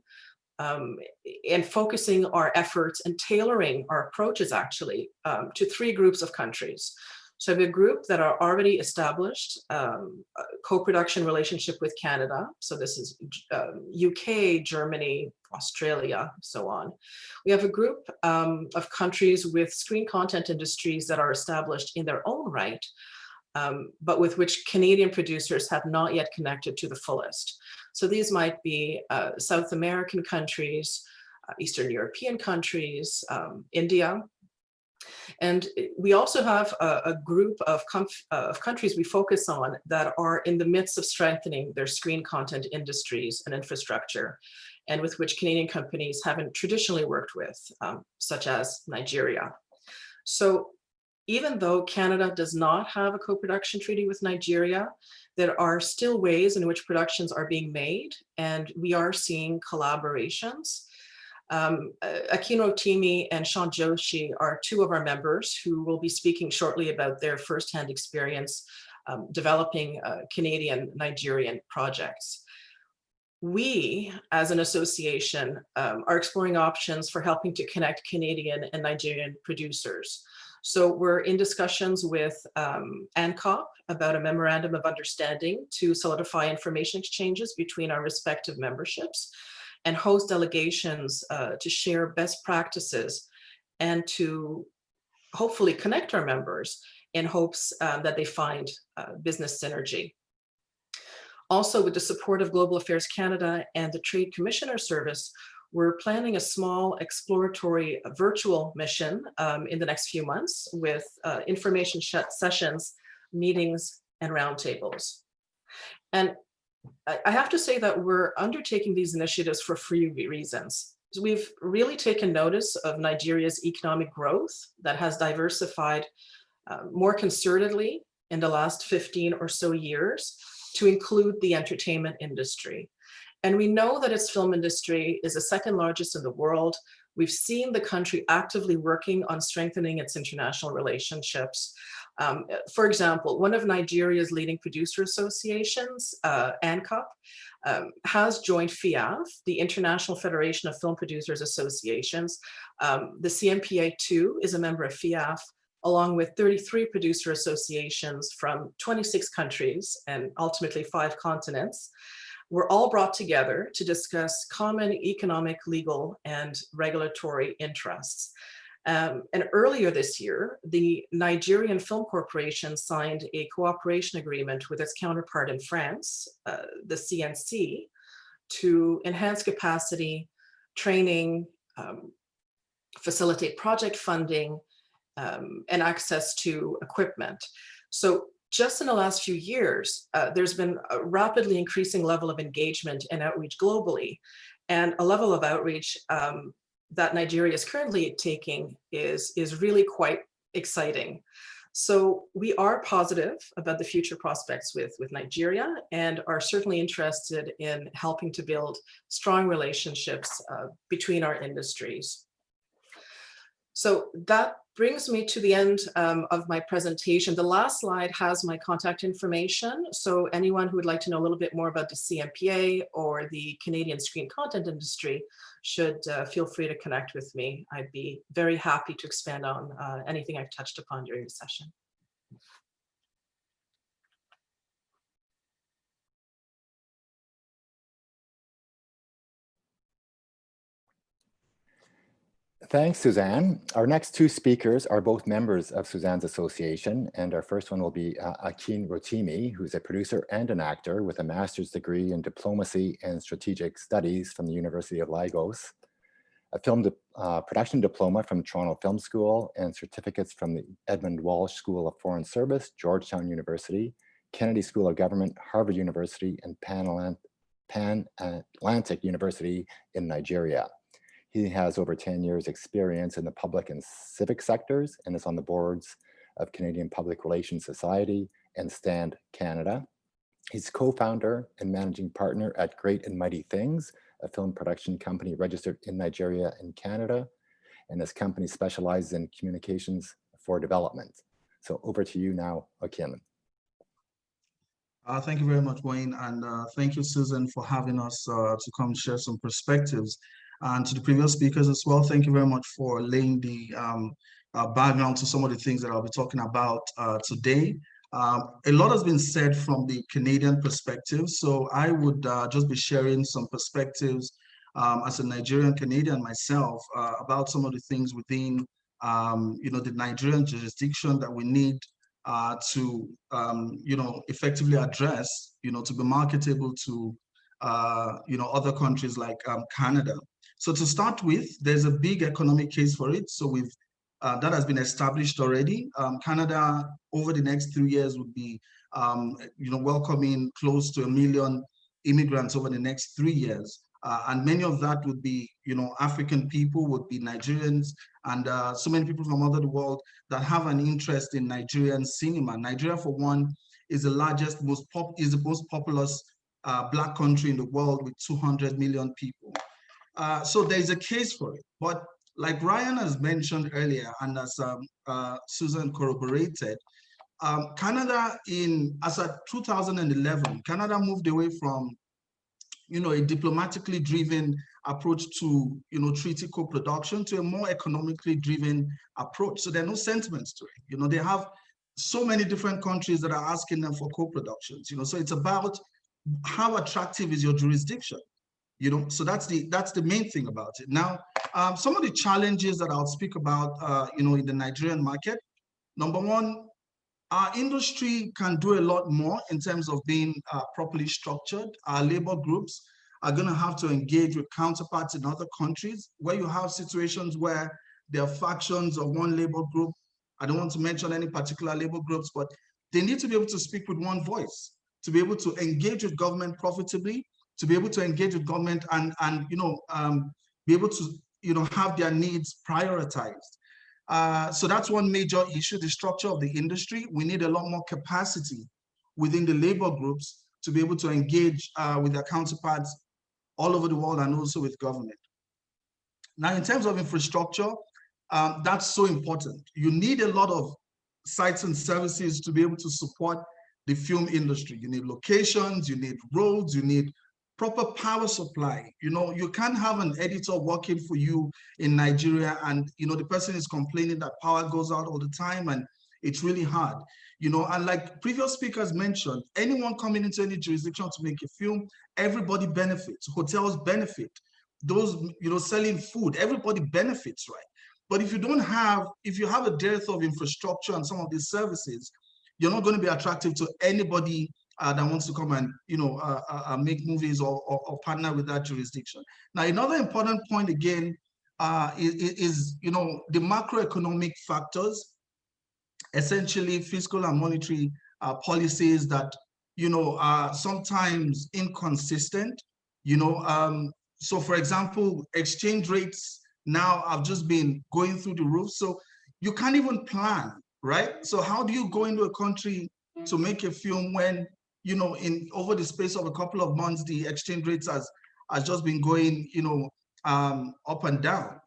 and focusing our efforts and tailoring our approaches actually to 3 groups of countries. So we have a group that are already established co-production relationship with Canada. So this is UK, Germany, Australia, so on. We have a group of countries with screen content industries that are established in their own right, but with which Canadian producers have not yet connected to the fullest. So these might be South American countries, Eastern European countries, India. And we also have a group of countries we focus on that are in the midst of strengthening their screen content industries and infrastructure, and with which Canadian companies haven't traditionally worked with, such as Nigeria. So even though Canada does not have a co-production treaty with Nigeria, there are still ways in which productions are being made, and we are seeing collaborations. Akino Timi and Sean Joshi are 2 of our members who will be speaking shortly about their firsthand experience developing Canadian-Nigerian projects. We, as an association, are exploring options for helping to connect Canadian and Nigerian producers. So we're in discussions with ANCOP about a memorandum of understanding to solidify information exchanges between our respective memberships, and host delegations to share best practices and to hopefully connect our members in hopes that they find business synergy. Also, with the support of Global Affairs Canada and the Trade Commissioner Service, we're planning a small exploratory virtual mission in the next few months with information sessions, meetings, and roundtables. And I have to say that we're undertaking these initiatives for 3 reasons. We've really taken notice of Nigeria's economic growth that has diversified more concertedly in the last 15 or so years to include the entertainment industry. And we know that its film industry is the 2nd largest in the world. We've seen the country actively working on strengthening its international relationships. For example, one of Nigeria's leading producer associations, ANCOP, has joined FIAF, the International Federation of Film Producers Associations. The CNPA too is a member of FIAF, along with 33 producer associations from 26 countries and ultimately 5 continents. We're all brought together to discuss common economic, legal, and regulatory interests. And earlier this year, the Nigerian Film Corporation signed a cooperation agreement with its counterpart in France, the CNC, to enhance capacity, training, facilitate project funding, and access to equipment. So just in the last few years, there's been a rapidly increasing level of engagement and outreach globally, and a level of outreach that Nigeria is currently taking is really quite exciting. So we are positive about the future prospects with Nigeria, and are certainly interested in helping to build strong relationships between our industries. So that brings me to the end of my presentation. The last slide has my contact information. So anyone who would like to know a little bit more about the CNPA or the Canadian screen content industry should feel free to connect with me. I'd be very happy to expand on anything I've touched upon during the session. Thanks, Suzanne. Our next two speakers are both members of Suzanne's association, and our first one will be Akin Rotimi, who's a producer and an actor with a master's degree in diplomacy and strategic studies from the University of Lagos, a film production diploma from Toronto Film School, and certificates from the Edmund Walsh School of Foreign Service, Georgetown University, Kennedy School of Government, Harvard University, and Pan Atlantic University in Nigeria. He has over 10 years experience in the public and civic sectors and is on the boards of Canadian Public Relations Society and Stand Canada. He's co-founder and managing partner at Great and Mighty Things, a film production company registered in Nigeria and Canada. And his company specializes in communications for development. So over to you now, Akin. Thank you very much, Wayne. And thank you, Susan, for having us to come share some perspectives. And to the previous speakers as well, thank you very much for laying the background to some of the things that I'll be talking about today. A lot has been said from the Canadian perspective, so I would just be sharing some perspectives as a Nigerian Canadian myself about some of the things within the Nigerian jurisdiction that we need to effectively address, to be marketable to other countries like Canada. So to start with, there's a big economic case for it. So that has been established already. Canada over the next 3 years would be welcoming close to 1 million immigrants over the next 3 years. And many of that would be, African people, would be Nigerians, and so many people from all over the world that have an interest in Nigerian cinema. Nigeria, for one, is the largest, most populous Black country in the world with 200 million people. So there's a case for it. But like Ryan has mentioned earlier, and as Susan corroborated, Canada as of 2011, Canada moved away from a diplomatically driven approach to treaty co-production to a more economically driven approach. So there are no sentiments to it. They have so many different countries that are asking them for co-productions. So it's about how attractive is your jurisdiction. So that's the main thing about it. Now, some of the challenges that I'll speak about, in the Nigerian market. Number one, our industry can do a lot more in terms of being properly structured. Our labor groups are going to have to engage with counterparts in other countries where you have situations where there are factions of one labor group. I don't want to mention any particular labor groups, but they need to be able to speak with one voice, to be able to engage with government profitably, to be able to engage with government and be able to have their needs prioritized. So that's one major issue, the structure of the industry. We need a lot more capacity within the labor groups to be able to engage with their counterparts all over the world and also with government. Now, in terms of infrastructure, that's so important. You need a lot of sites and services to be able to support the film industry. You need locations, you need roads, you need proper power supply. You can't have an editor working for you in Nigeria and the person is complaining that power goes out all the time and it's really hard. And like previous speakers mentioned, anyone coming into any jurisdiction to make a film, everybody benefits. Hotels benefit. Those selling food, everybody benefits, right? But if you have a dearth of infrastructure and some of these services, you're not going to be attractive to anybody that wants to come and make movies or partner with that jurisdiction. Now, another important point again is the macroeconomic factors, essentially fiscal and monetary policies that are sometimes inconsistent. So for example, exchange rates now have just been going through the roof, so you can't even plan, right? So how do you go into a country to make a film when over the space of a couple of months, the exchange rates has just been going, up and down,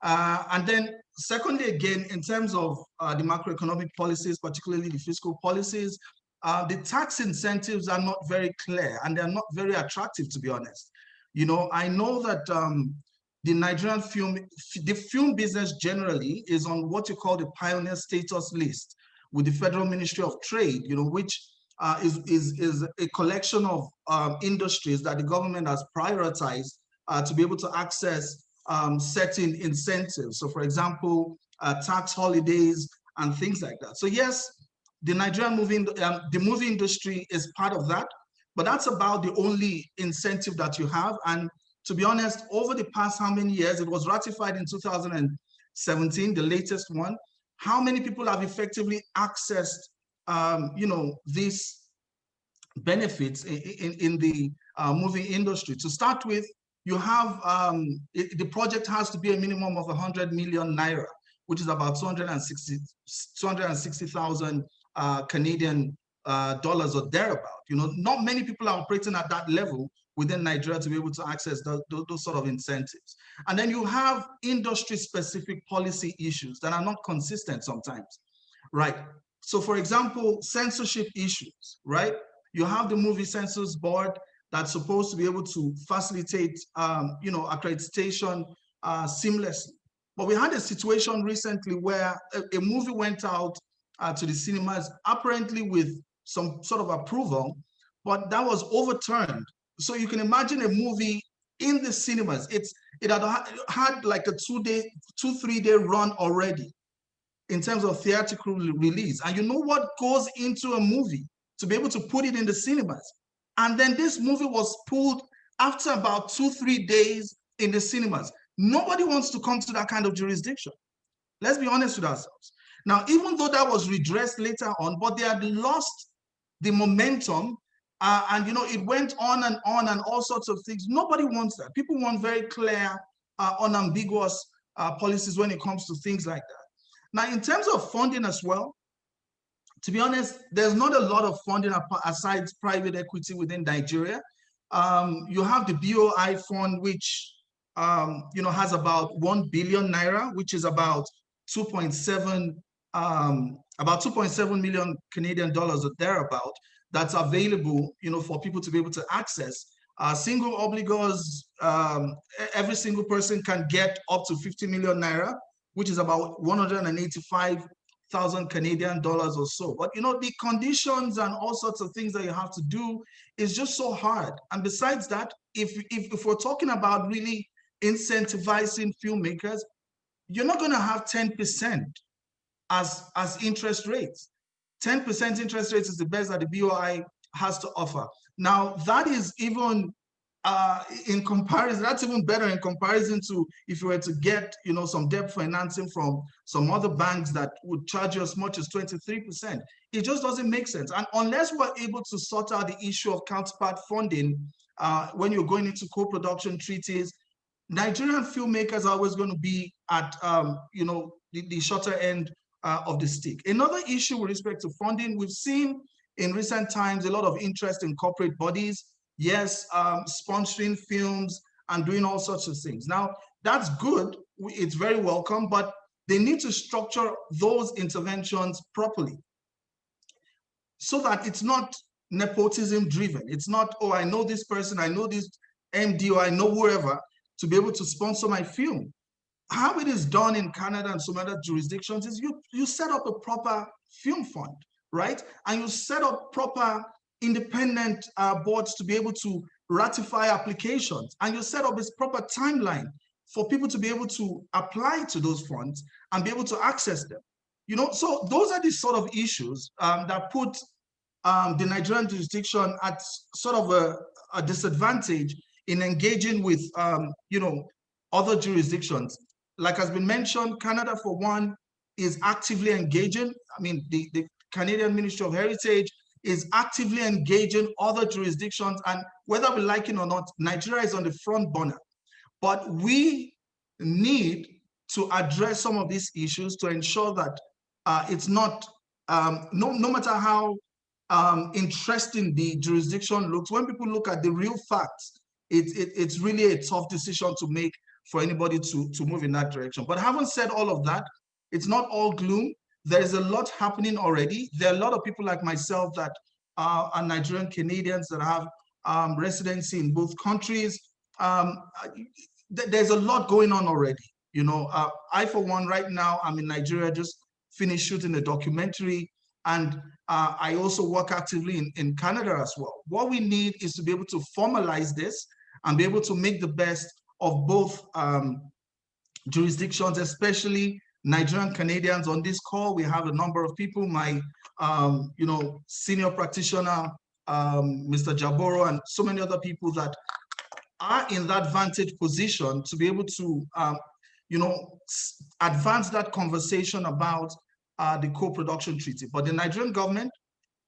and then secondly, again, in terms of the macroeconomic policies, particularly the fiscal policies, the tax incentives are not very clear and they're not very attractive, to be honest. I know that the Nigerian film business generally is on what you call the pioneer status list with the Federal Ministry of Trade, which is a collection of industries that the government has prioritized to be able to access certain incentives. So for example, tax holidays and things like that. So yes, the Nigerian the movie industry is part of that, but that's about the only incentive that you have. And to be honest, over the past how many years, it was ratified in 2017, the latest one, how many people have effectively accessed, these benefits in the movie industry? To start with, you have, the project has to be a minimum of 100 million naira, which is about 260,000 Canadian dollars or thereabout. Not many people are operating at that level within Nigeria to be able to access those sort of incentives. And then you have industry-specific policy issues that are not consistent sometimes, right? So for example, censorship issues, right? You have the Movie Censors Board that's supposed to be able to facilitate, accreditation seamlessly. But we had a situation recently where a movie went out to the cinemas, apparently with some sort of approval, but that was overturned. So you can imagine a movie in the cinemas. It had like a 2-3 day run already in terms of theatrical release. And you know what goes into a movie to be able to put it in the cinemas? And then this movie was pulled after about 2-3 days in the cinemas. Nobody wants to come to that kind of jurisdiction. Let's be honest with ourselves. Now, even though that was redressed later on, but they had lost the momentum, and it went on and all sorts of things. Nobody wants that. People want very clear, unambiguous policies when it comes to things like that. Now, in terms of funding as well, to be honest, there's not a lot of funding aside private equity within Nigeria. You have the BOI fund, which has about 1 billion naira, which is about 2.7 million Canadian dollars or thereabout, that's available, for people to be able to access. Single obligors, every single person can get up to 50 million naira, which is about 185,000 Canadian dollars or so. But the conditions and all sorts of things that you have to do is just so hard. And besides that, if we're talking about really incentivizing filmmakers, you're not going to have 10% as interest rates. 10% interest rates is the best that the BOI has to offer. Now, that is even in comparison, that's even better in comparison to if you were to get, some debt financing from some other banks that would charge you as much as 23%. It just doesn't make sense. And unless we're able to sort out the issue of counterpart funding, when you're going into co-production treaties, Nigerian filmmakers are always going to be at, the shorter end of the stick. Another issue with respect to funding, we've seen in recent times a lot of interest in corporate bodies, yes, sponsoring films and doing all sorts of things. Now, that's good, it's very welcome, but they need to structure those interventions properly so that it's not nepotism driven. It's not, oh, I know this person, I know this MD, or I know whoever to be able to sponsor my film. How it is done in Canada and some other jurisdictions is you set up a proper film fund, right? And you set up proper independent boards to be able to ratify applications. And you set up this proper timeline for people to be able to apply to those funds and be able to access them. So those are the sort of issues that put the Nigerian jurisdiction at sort of a disadvantage in engaging with, other jurisdictions. Like has been mentioned, Canada, for one, is actively engaging. I mean, the Canadian Ministry of Heritage is actively engaging other jurisdictions, and whether we like it or not, Nigeria is on the front burner. But we need to address some of these issues to ensure that it's not, no matter how interesting the jurisdiction looks, when people look at the real facts, it's really a tough decision to make for anybody to move in that direction. But having said all of that, it's not all gloom. There is a lot happening already. There are a lot of people like myself that are Nigerian Canadians that have residency in both countries. There's a lot going on already. I, for one, right now, I'm in Nigeria, just finished shooting a documentary, and I also work actively in Canada as well. What we need is to be able to formalize this and be able to make the best of both jurisdictions, especially Nigerian Canadians on this call. We have a number of people, my senior practitioner, Mr. Jaboro, and so many other people that are in that vantage position to be able to advance that conversation about the co-production treaty. But the Nigerian government,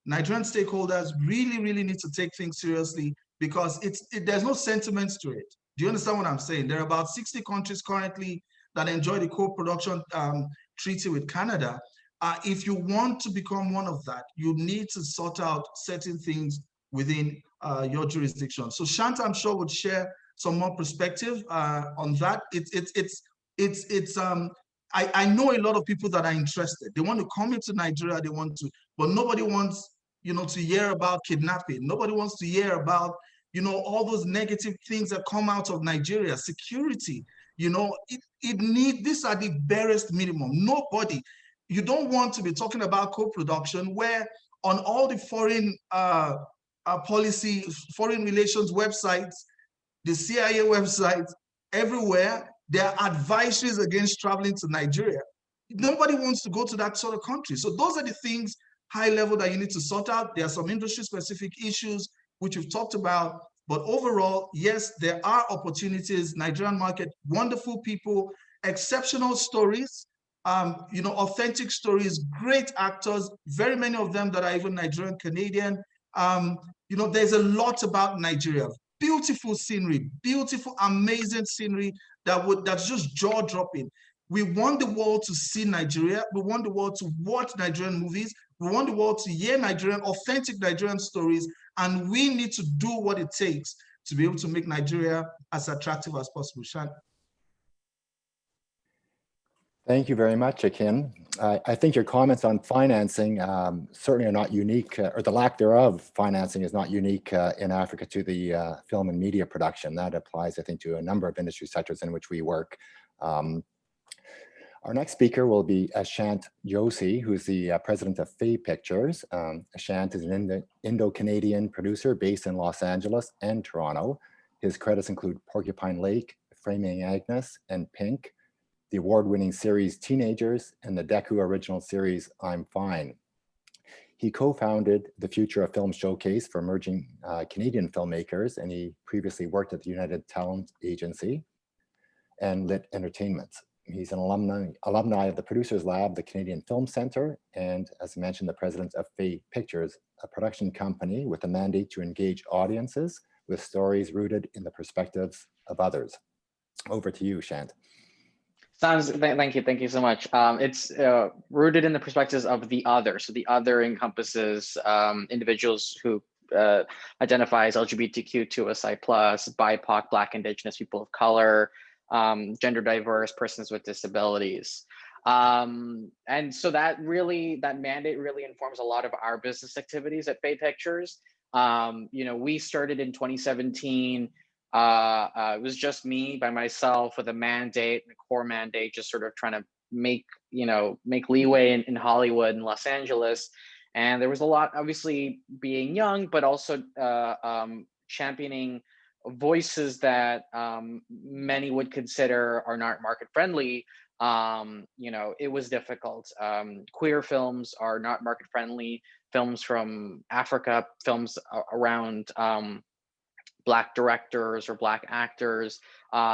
Nigerian stakeholders really, really need to take things seriously, because there's no sentiments to it. Do you understand what I'm saying? There are about 60 countries currently that enjoy the co-production treaty with Canada. If you want to become one of that, you need to sort out certain things within your jurisdiction. So Shanta, I'm sure, would share some more perspective on that. I know a lot of people that are interested. They want to come into Nigeria, but nobody wants, to hear about kidnapping. Nobody wants to hear about, all those negative things that come out of Nigeria, security. These are the barest minimum. You don't want to be talking about co-production where on all the foreign policy, foreign relations websites, the CIA websites, everywhere, there are advisories against traveling to Nigeria. Nobody wants to go to that sort of country. So those are the things, high level, that you need to sort out. There are some industry-specific issues which we've talked about, but overall, yes, there are opportunities. Nigerian market, wonderful people, exceptional stories, authentic stories, great actors, very many of them that are even Nigerian Canadian. There's a lot about Nigeria. Beautiful scenery, beautiful, amazing scenery that's just jaw-dropping. We want the world to see Nigeria. We want the world to watch Nigerian movies. We want the world to hear authentic Nigerian stories, and we need to do what it takes to be able to make Nigeria as attractive as possible. Shan. Thank you very much, Akin. I think your comments on financing certainly are not unique, or the lack thereof financing is not unique in Africa to the film and media production. That applies, I think, to a number of industry sectors in which we work. Our next speaker will be Ashant Joshi, who's the president of Faye Pictures. Ashant is an Indo-Canadian producer based in Los Angeles and Toronto. His credits include Porcupine Lake, Framing Agnes, and Pink, the award-winning series Teenagers, and the Deku original series I'm Fine. He co-founded the Future of Film Showcase for emerging Canadian filmmakers, and he previously worked at the United Talent Agency and Lit Entertainment. He's an alumni of the Producers Lab, the Canadian Film Centre, and as mentioned, the president of Faye Pictures, a production company with a mandate to engage audiences with stories rooted in the perspectives of others. Over to you, Shant. Thank you so much. It's rooted in the perspectives of the other. So the other encompasses individuals who identify as LGBTQ2SI+, BIPOC, Black, Indigenous, people of color, gender diverse, persons with disabilities. And so that mandate really informs a lot of our business activities at Faye Pictures. We started in 2017. It was just me by myself with a mandate, a core mandate, just sort of trying to make leeway in Hollywood and Los Angeles. And there was a lot, obviously, being young, but also championing voices that many would consider are not market friendly. It was difficult. Queer films are not market friendly. Films from Africa, films around Black directors or Black actors.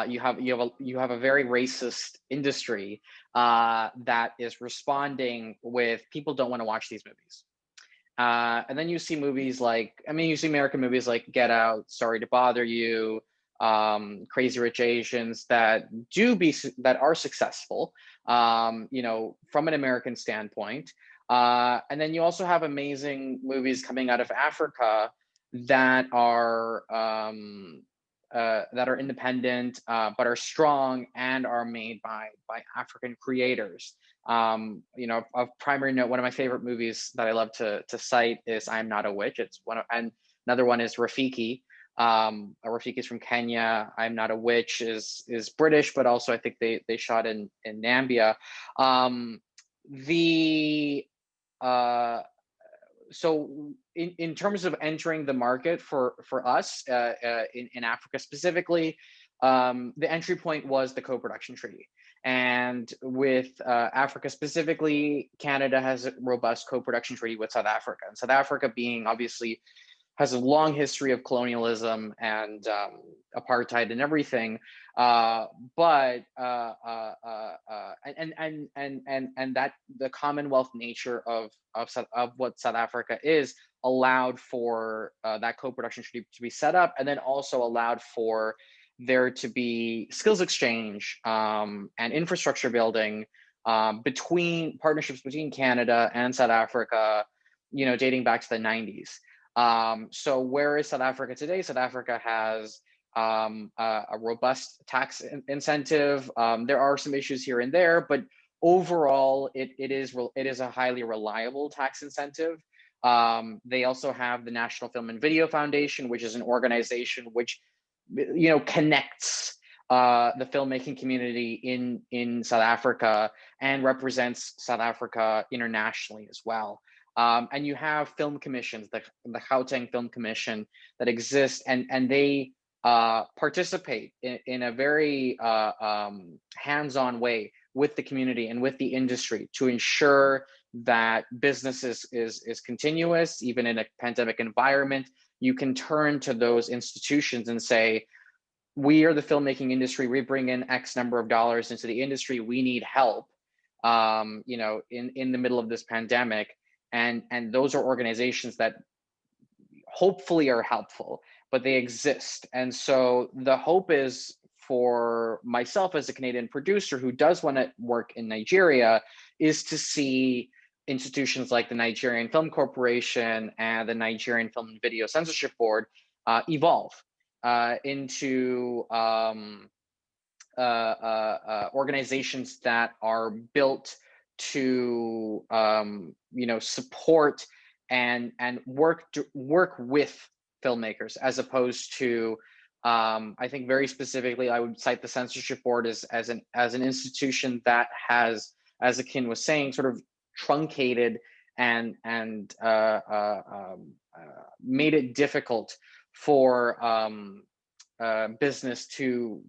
You have a very racist industry that is responding with people don't want to watch these movies. And then you see movies you see American movies like Get Out, Sorry to Bother You, Crazy Rich Asians that are successful, from an American standpoint. And then you also have amazing movies coming out of Africa that are independent, but are strong and are made by African creators. Of primary note, one of my favorite movies that I love to cite is I'm Not a Witch. And another one is Rafiki. Rafiki is from Kenya. I'm Not a Witch is British, but also I think they shot in Nambia. So in terms of entering the market for us in Africa specifically, the entry point was the co-production treaty. And with Africa specifically, Canada has a robust co-production treaty with South Africa. And South Africa being obviously has a long history of colonialism and apartheid and everything, but that the Commonwealth nature of what South Africa is allowed for that co-production treaty to be set up, and then also allowed for there to be skills exchange and infrastructure building between partnerships between Canada and South Africa, dating back to the 90s. So where is South Africa today? South Africa has a robust tax incentive. There are some issues here and there, but overall, it is a highly reliable tax incentive. They also have the National Film and Video Foundation, which is an organization which connects the filmmaking community in South Africa and represents South Africa internationally as well. And you have film commissions, the Gauteng Film Commission that exists, and they participate in a very hands-on way with the community and with the industry to ensure that business is continuous, even in a pandemic environment. You can turn to those institutions and say, we are the filmmaking industry, we bring in X number of dollars into the industry, we need help, in the middle of this pandemic. And those are organizations that hopefully are helpful, but they exist. And so the hope is for myself as a Canadian producer who does want to work in Nigeria is to see institutions like the Nigerian Film Corporation and the Nigerian Film and Video Censorship Board evolve into organizations that are built to support and work with filmmakers, as opposed to I think very specifically I would cite the censorship board as an institution that has, as Akin was saying, sort of truncated and made it difficult for business to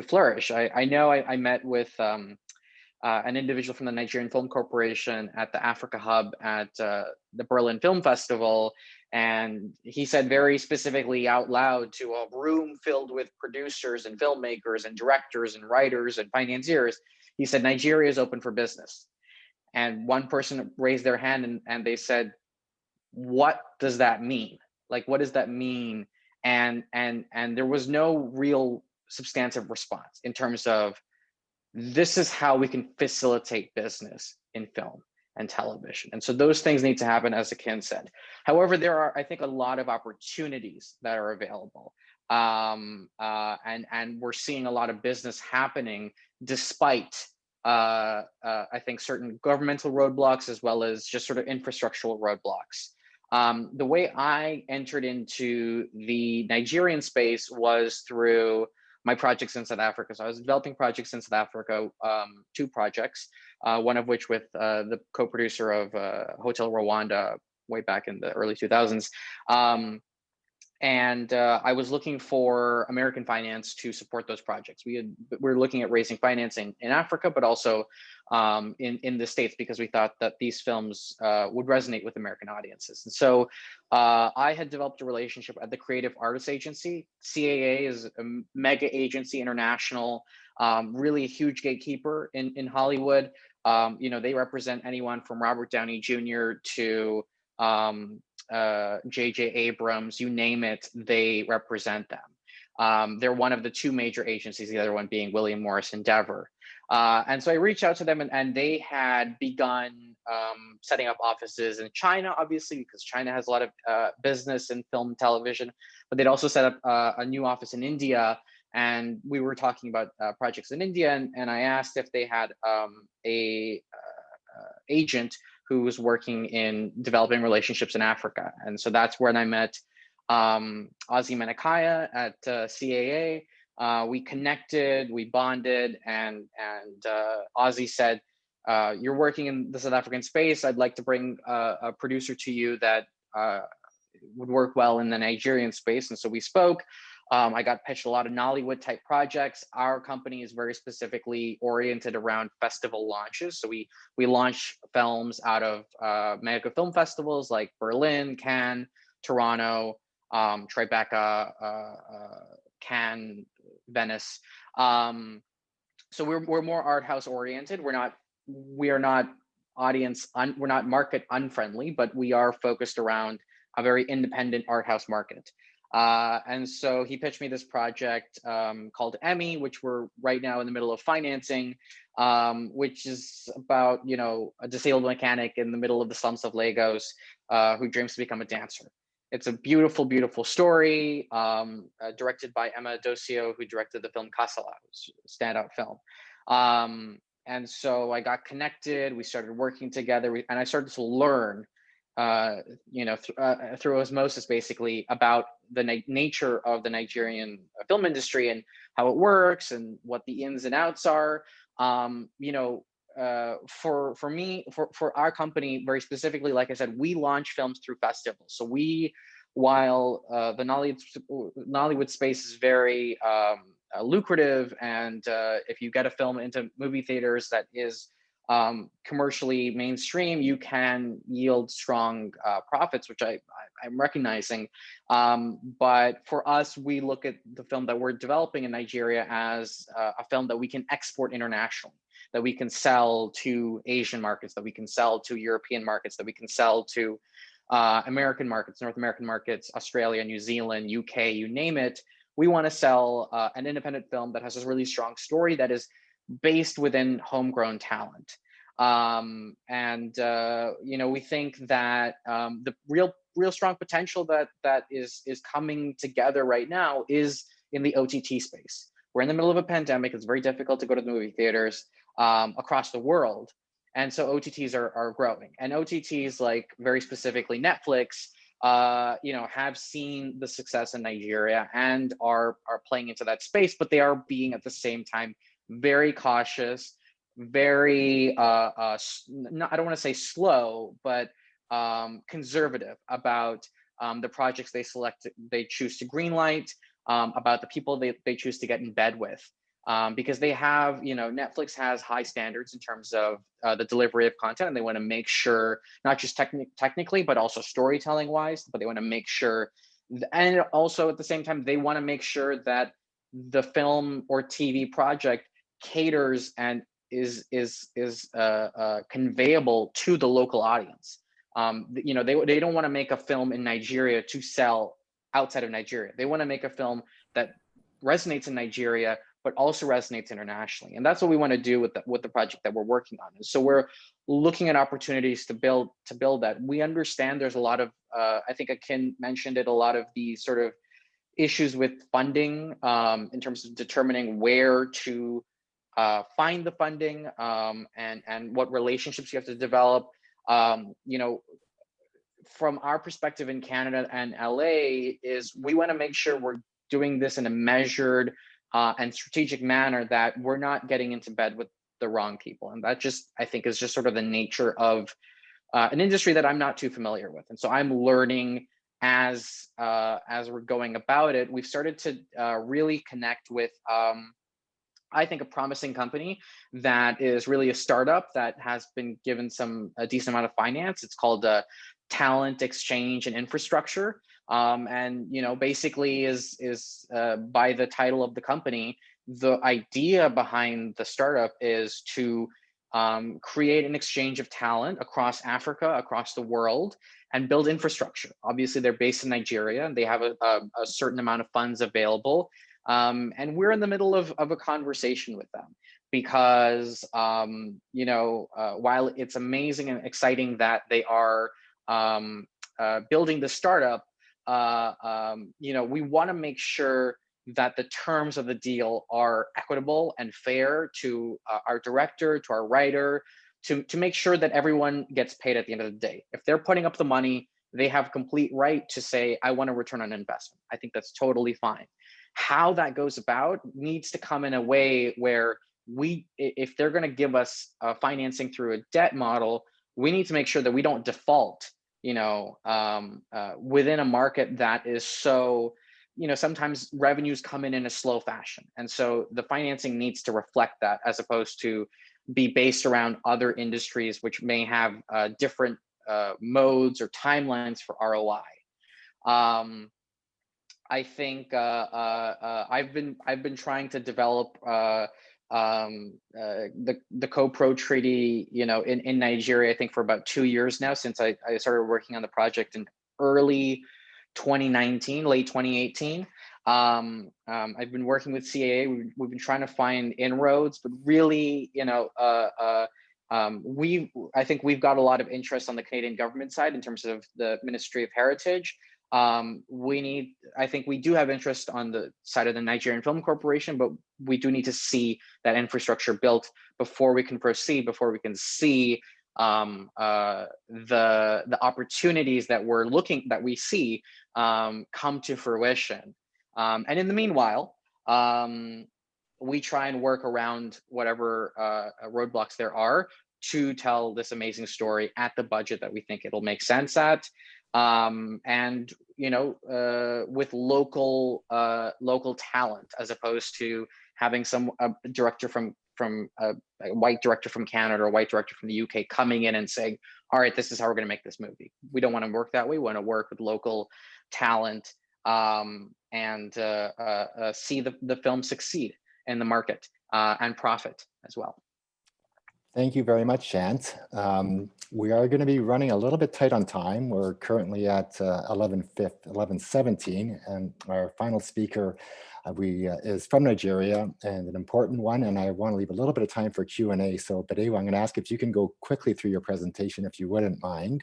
flourish. I know I met with an individual from the Nigerian Film Corporation at the Africa Hub at the Berlin Film Festival, and he said very specifically out loud to a room filled with producers and filmmakers and directors and writers and financiers, he said, Nigeria is open for business. And one person raised their hand and they said, what does that mean? Like, what does that mean? And there was no real substantive response in terms of, this is how we can facilitate business in film and television. And so those things need to happen, as Akin said. However, there are, I think, a lot of opportunities that are available. And we're seeing a lot of business happening despite, I think, certain governmental roadblocks as well as just sort of infrastructural roadblocks. The way I entered into the Nigerian space was through my projects in South Africa. So I was developing projects in South Africa, 2 projects, one of which with the co-producer of Hotel Rwanda way back in the early 2000s. And I was looking for American finance to support those projects. We were looking at raising financing in Africa, but also in the States, because we thought that these films would resonate with American audiences. And so I had developed a relationship at the Creative Artists Agency. CAA is a mega agency, international, really a huge gatekeeper in Hollywood. They represent anyone from Robert Downey Jr. to J.J. Abrams, you name it, they represent them. They're one of the 2 major agencies, the other one being William Morris Endeavor. And so I reached out to them, and they had begun setting up offices in China, obviously, because China has a lot of business in film and television, but they'd also set up a new office in India. And we were talking about projects in India, and I asked if they had a agent who was working in developing relationships in Africa. And so that's when I met Ozzy Menakaya at CAA. We connected, we bonded, and Ozzy said, you're working in the South African space. I'd like to bring a producer to you that would work well in the Nigerian space. And so we spoke. I got pitched a lot of Nollywood type projects. Our company is very specifically oriented around festival launches. So we launch films out of mega film festivals like Berlin, Cannes, Toronto, Tribeca, Cannes, Venice. So we're more art house oriented. We are not we're not market unfriendly, but we are focused around a very independent art house market. And so he pitched me this project called Emmy, which we're right now in the middle of financing, which is about, you know, a disabled mechanic in the middle of the slums of Lagos who dreams to become a dancer. It's a beautiful, beautiful story, directed by Emma Docio, who directed the film Kasala, standout film. And so I got connected, we started working together, and I started to learn, you know, through osmosis, basically, about the nature of the Nigerian film industry and how it works and what the ins and outs are. You know, for me, for our company, very specifically, like I said, we launch films through festivals. So while the Nollywood space is very lucrative, and if you get a film into movie theaters that is commercially mainstream, you can yield strong profits, which I'm recognizing. But for us, we look at the film that we're developing in Nigeria as a film that we can export internationally, that we can sell to Asian markets, that we can sell to European markets, that we can sell to American markets, North American markets, Australia, New Zealand, UK, you name it. We want to sell an independent film that has a really strong story that is based within homegrown talent. You know, we think that the real strong potential that is coming together right now is in the OTT space. We're in the middle of a pandemic. It's very difficult to go to the movie theaters across the world. And so OTTs are growing, and OTTs, like very specifically Netflix, you know, have seen the success in Nigeria and are playing into that space, but they are being at the same time very cautious, very I don't want to say slow, but conservative about the projects they choose to greenlight, about the people they choose to get in bed with. Because they have, you know, Netflix has high standards in terms of the delivery of content, and they want to make sure, not just technically, but also storytelling wise, but they want to make sure, and also at the same time, they want to make sure that the film or TV project caters and is conveyable to the local audience. You know, they don't want to make a film in Nigeria to sell outside of Nigeria. They want to make a film that resonates in Nigeria, but also resonates internationally. And that's what we want to do with the project that we're working on. And so we're looking at opportunities to build that. We understand there's a lot of, I think Akin mentioned it, a lot of the sort of issues with funding in terms of determining where to find the funding and what relationships you have to develop. You know, from our perspective in Canada and LA is we want to make sure we're doing this in a measured and strategic manner, that we're not getting into bed with the wrong people. And that just, I think, is just sort of the nature of an industry that I'm not too familiar with. And so I'm learning as we're going about it. We've started to really connect with, I think, a promising company that is really a startup that has been given a decent amount of finance. It's called Talent Exchange and Infrastructure. And, you know, basically is by the title of the company, the idea behind the startup is to create an exchange of talent across Africa, across the world, and build infrastructure. Obviously, they're based in Nigeria, and they have a certain amount of funds available. And we're in the middle of a conversation with them because, you know, while it's amazing and exciting that they are building the startup, you know, we want to make sure that the terms of the deal are equitable and fair to our director, to our writer, to make sure that everyone gets paid at the end of the day. If they're putting up the money, they have complete right to say, I want a return on investment. I think that's totally fine. How that goes about needs to come in a way where if they're going to give us financing through a debt model, we need to make sure that we don't default, you know, within a market that is so sometimes revenues come in a slow fashion. And so the financing needs to reflect that, as opposed to be based around other industries which may have different modes or timelines for ROI. I think I've been trying to develop the Co-Pro Treaty, in Nigeria, I think for about 2 years now, since I started working on the project in early 2019, late 2018. I've been working with CAA. We've been trying to find inroads, but really, I think we've got a lot of interest on the Canadian government side in terms of the Ministry of Heritage. I think we do have interest on the side of the Nigerian Film Corporation, but we do need to see that infrastructure built before we can proceed, before we can see the opportunities that we see come to fruition. And in the meanwhile, we try and work around whatever roadblocks there are to tell this amazing story at the budget that we think it'll make sense at. And with local talent, as opposed to having a director from a white director from Canada or a white director from the UK coming in and saying, all right, this is how we're going to make this movie. We don't want to work that way. We want to work with local talent and see the film succeed in the market and profit as well. Thank you very much, Shant. We are going to be running a little bit tight on time. We're currently at 11:17, and our final speaker is from Nigeria, and an important one, and I want to leave a little bit of time for Q&A. So Badewa, I'm going to ask if you can go quickly through your presentation, if you wouldn't mind.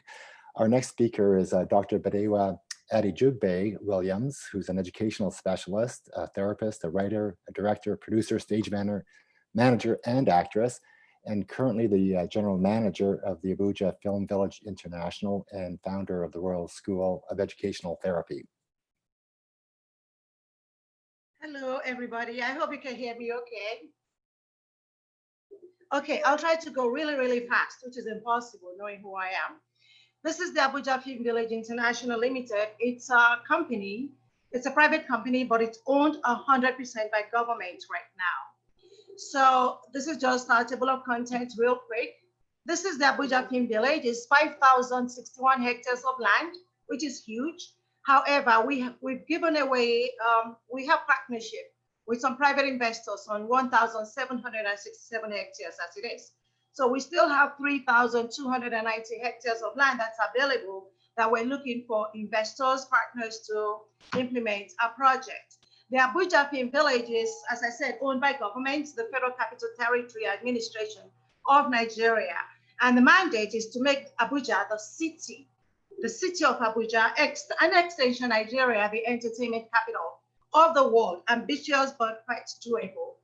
Our next speaker is Dr. Badewa Adejugbe Williams, who's an educational specialist, a therapist, a writer, a director, producer, stage manager, and actress, and currently the general manager of the Abuja Film Village International and founder of the Royal School of Educational Therapy. Hello, everybody. I hope you can hear me okay. Okay, I'll try to go really, really fast, which is impossible knowing who I am. This is the Abuja Film Village International Limited. It's a company, it's a private company, but it's owned 100% by government right now. So this is just a table of contents real quick. This is the Abuja Film Village. It's 5,061 hectares of land, which is huge. However, we've given away, we have partnership with some private investors on 1,767 hectares as it is. So we still have 3,290 hectares of land that's available that we're looking for investors, partners to implement our project. The Abuja Film Village is, as I said, owned by government, the Federal Capital Territory Administration of Nigeria. And the mandate is to make Abuja the city of Abuja, an extension Nigeria, the entertainment capital of the world, ambitious but quite doable.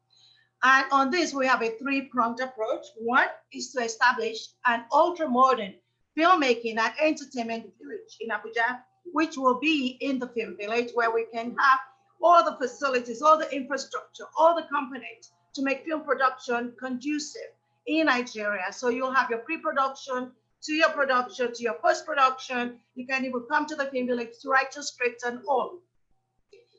And on this, we have a three-pronged approach. One is to establish an ultra-modern filmmaking and entertainment village in Abuja, which will be in the film village, where we can have all the facilities, all the infrastructure, all the components to make film production conducive in Nigeria. So you'll have your pre-production, to your production, to your post-production. You can even come to the film village to write your script and all.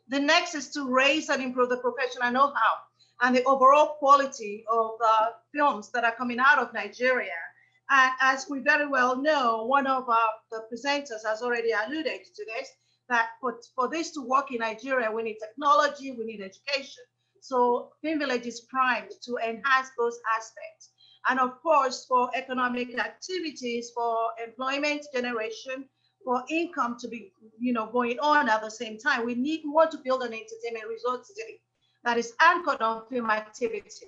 The next is to raise and improve the professional know-how and the overall quality of the films that are coming out of Nigeria. And as we very well know, one of the presenters has already alluded to this, that for this to work in Nigeria, we need technology, we need education. So Film Village is primed to enhance those aspects. And of course, for economic activities, for employment generation, for income to be going on at the same time, we want to build an entertainment resort city that is anchored on film activities.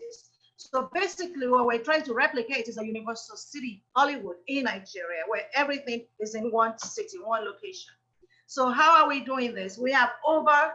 So basically what we're trying to replicate is a universal city, Hollywood in Nigeria, where everything is in one city, one location. So how are we doing this? We have over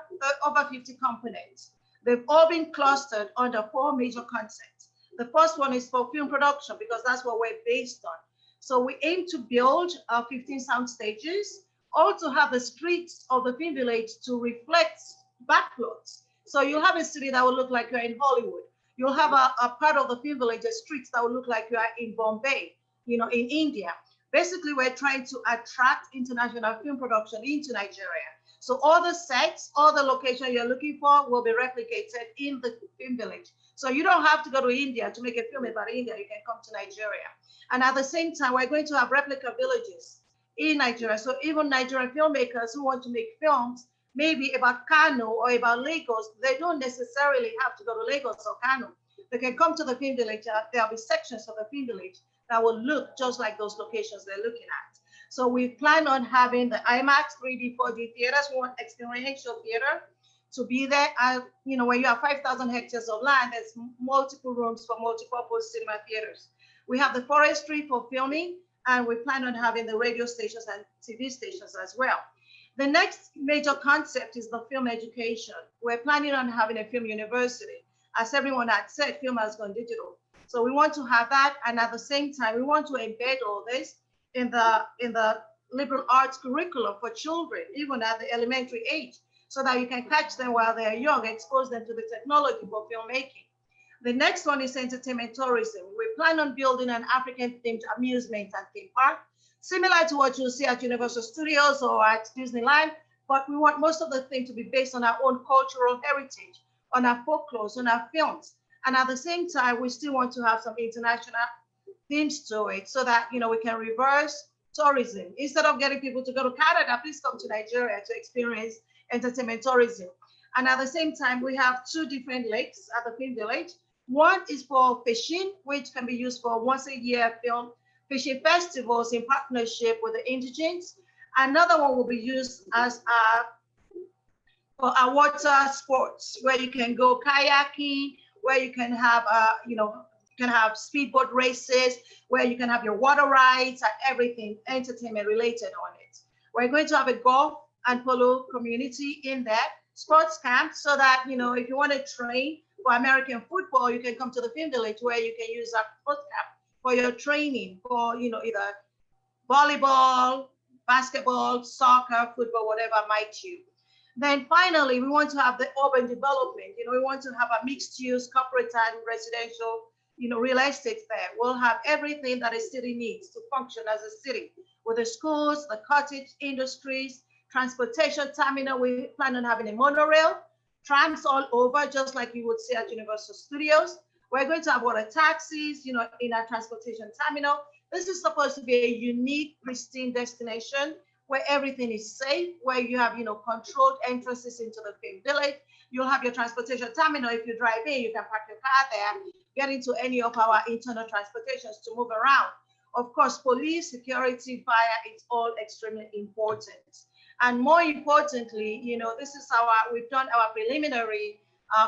50 components. They've all been clustered under 4 major concepts. The first one is for film production, because that's what we're based on. So we aim to build 15 sound stages, or to have the streets of the film village to reflect backlots. So you'll have a city that will look like you're in Hollywood. You'll have a part of the film village, the streets that will look like you are in Bombay, in India. Basically, we're trying to attract international film production into Nigeria. So all the sets, all the location you're looking for will be replicated in the film village. So you don't have to go to India to make a film about India. You can come to Nigeria. And at the same time, we're going to have replica villages in Nigeria. So even Nigerian filmmakers who want to make films, maybe about Kano or about Lagos, they don't necessarily have to go to Lagos or Kano. They can come to the film village. There'll be sections of the film village that will look just like those locations they're looking at. So we plan on having the IMAX 3D, 4D theaters. We want experiential theater to be there. And, you know, when you have 5,000 hectares of land, there's multiple rooms for multi-purpose cinema theaters. We have the forestry for filming, and we plan on having the radio stations and TV stations as well. The next major concept is the film education. We're planning on having a film university. As everyone had said, film has gone digital. So we want to have that, and at the same time, we want to embed all this in the liberal arts curriculum for children, even at the elementary age, so that you can catch them while they're young, expose them to the technology for filmmaking. The next one is entertainment tourism. We plan on building an African-themed amusement and theme park, similar to what you'll see at Universal Studios or at Disneyland, but we want most of the thing to be based on our own cultural heritage, on our folklore, on our films. And at the same time, we still want to have some international themes to it so that, you know, we can reverse tourism. Instead of getting people to go to Canada, please come to Nigeria to experience entertainment tourism. And at the same time, we have 2 different lakes at the film village. One is for fishing, which can be used for once a year film fishing festivals in partnership with the indigents. Another one will be used as for our water sports, where you can go kayaking, where you can have, you can have speedboat races, where you can have your water rides and everything entertainment related on it. We're going to have a golf and polo community in that sports camp, so that, you know, if you want to train for American football, you can come to the film village where you can use that sports camp for your training for, you know, either volleyball, basketball, soccer, football, whatever might you. Then finally, we want to have the urban development. You know, we want to have a mixed use corporate and residential, you know, real estate there. We'll have everything that a city needs to function as a city, with the schools, the cottage industries, transportation terminal. We plan on having a monorail, trams all over, just like you would see at Universal Studios. We're going to have water taxis, you know, in our transportation terminal. This is supposed to be a unique, pristine destination where everything is safe, where you have, you know, controlled entrances into the film village. You'll have your transportation terminal. If you drive in, you can park your car there, get into any of our internal transportations to move around. Of course, police, security, fire, it's all extremely important. And more importantly, you know, this is we've done our preliminary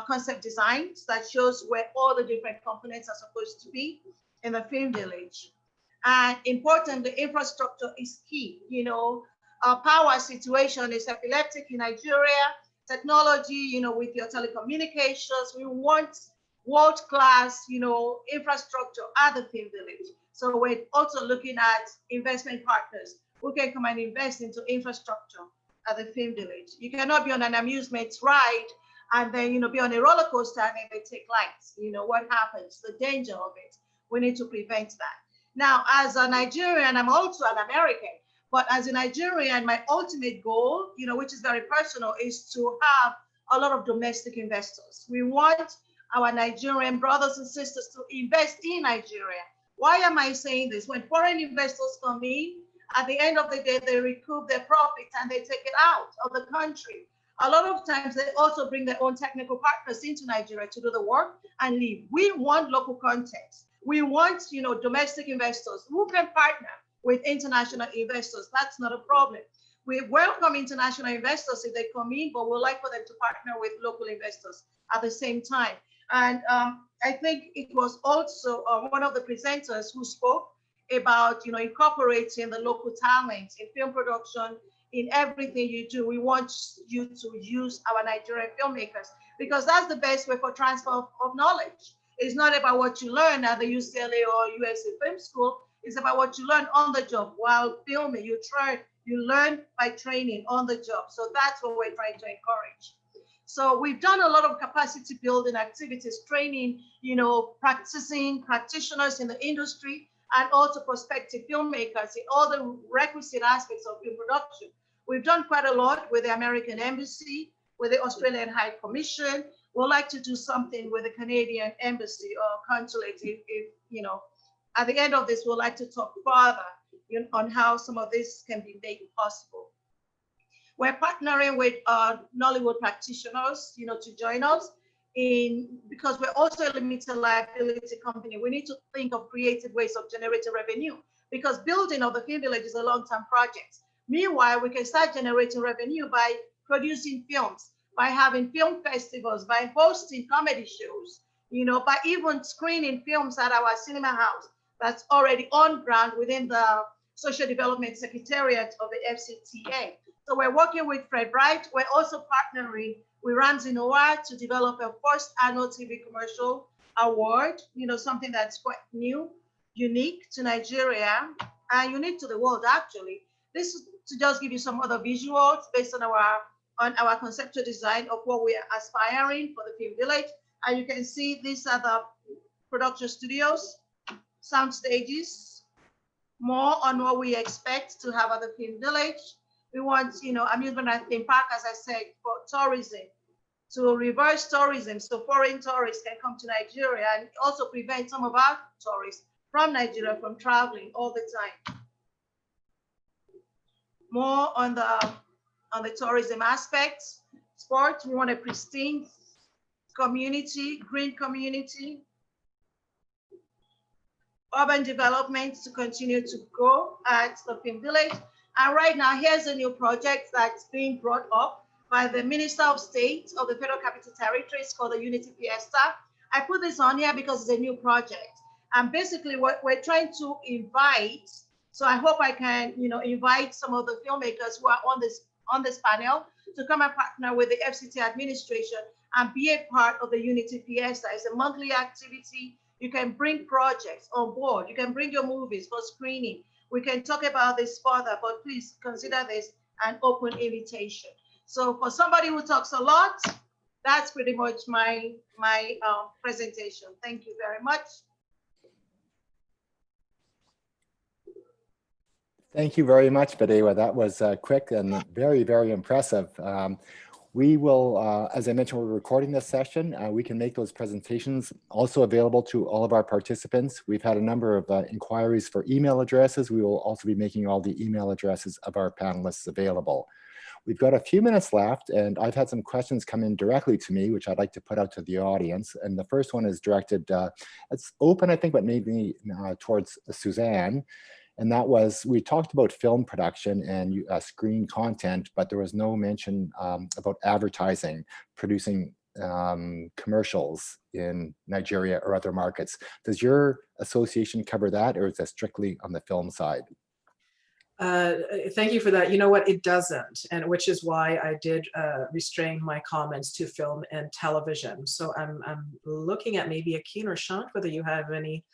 concept designs that shows where all the different components are supposed to be in the film village. And importantly, infrastructure is key. You know, our power situation is epileptic in Nigeria. Technology, you know, with your telecommunications, we want world-class, you know, infrastructure at the film village. So we're also looking at investment partners who can come and invest into infrastructure at the film village. You cannot be on an amusement ride and then, you know, be on a roller coaster and then they take lights. You know, what happens? The danger of it. We need to prevent that. Now, as a Nigerian, I'm also an American, but as a Nigerian, my ultimate goal, you know, which is very personal, is to have a lot of domestic investors. We want our Nigerian brothers and sisters to invest in Nigeria. Why am I saying this? When foreign investors come in, at the end of the day, they recoup their profits and they take it out of the country. A lot of times, they also bring their own technical partners into Nigeria to do the work and leave. We want local content. We want, you know, domestic investors who can partner with international investors. That's not a problem. We welcome international investors if they come in, but we'd like for them to partner with local investors at the same time. And I think it was also one of the presenters who spoke about, you know, incorporating the local talent in film production, in everything you do. We want you to use our Nigerian filmmakers because that's the best way for transfer of knowledge. It's not about what you learn at the UCLA or USA Film School. It's about what you learn on the job while filming. You learn by training on the job. So that's what we're trying to encourage. So we've done a lot of capacity building activities, training, you know, practicing practitioners in the industry and also prospective filmmakers in all the requisite aspects of film production. We've done quite a lot with the American Embassy, with the Australian High Commission. We'd like to do something with the Canadian Embassy or consulate. If you know, at the end of this, we'd like to talk further on how some of this can be made possible. We're partnering with Nollywood practitioners, to join us because we're also a limited liability company. We need to think of creative ways of generating revenue because building of the film village is a long-term project. Meanwhile, we can start generating revenue by producing films, by having film festivals, by hosting comedy shows, by even screening films at our cinema house that's already on ground within the Social Development Secretariat of the FCTA. So we're working with Fred Wright. We're also partnering with Ramsey Noah to develop a first annual TV commercial award, something that's quite new, unique to Nigeria, and unique to the world, actually. This is to just give you some other visuals based on our conceptual design of what we are aspiring for the Film Village. And you can see these are the production studios, sound stages, more on what we expect to have at the Film Village. We want, amusement and theme park, as I said, for tourism, to reverse tourism so foreign tourists can come to Nigeria and also prevent some of our tourists from Nigeria from traveling all the time. More on the tourism aspects. Sports, we want a pristine community, green community. Urban development to continue to grow at the Film Village. And right now, here's a new project that's being brought up by the Minister of State of the Federal Capital Territory. It's called the Unity Fiesta. I put this on here because it's a new project. And basically what we're trying to invite, so I hope I can, invite some of the filmmakers who are on this panel to come and partner with the FCT administration and be a part of the Unity Fiesta. It's a monthly activity. You can bring projects on board. You can bring your movies for screening. We can talk about this further, but please consider this an open invitation. So for somebody who talks a lot, that's pretty much my presentation. Thank you very much. Thank you very much, Badewa. That was quick and very, very impressive. We will, as I mentioned, we're recording this session. We can make those presentations also available to all of our participants. We've had a number of inquiries for email addresses. We will also be making all the email addresses of our panelists available. We've got a few minutes left, and I've had some questions come in directly to me, which I'd like to put out to the audience. And the first one is directed, it's open, I think, but maybe towards Susanne. And that was, we talked about film production and screen content, but there was no mention about advertising, producing commercials in Nigeria or other markets. Does your association cover that, or is that strictly on the film side? Thank you for that. You know what, it doesn't, and which is why I did restrain my comments to film and television. So I'm looking at maybe Akin or Shant, whether you have any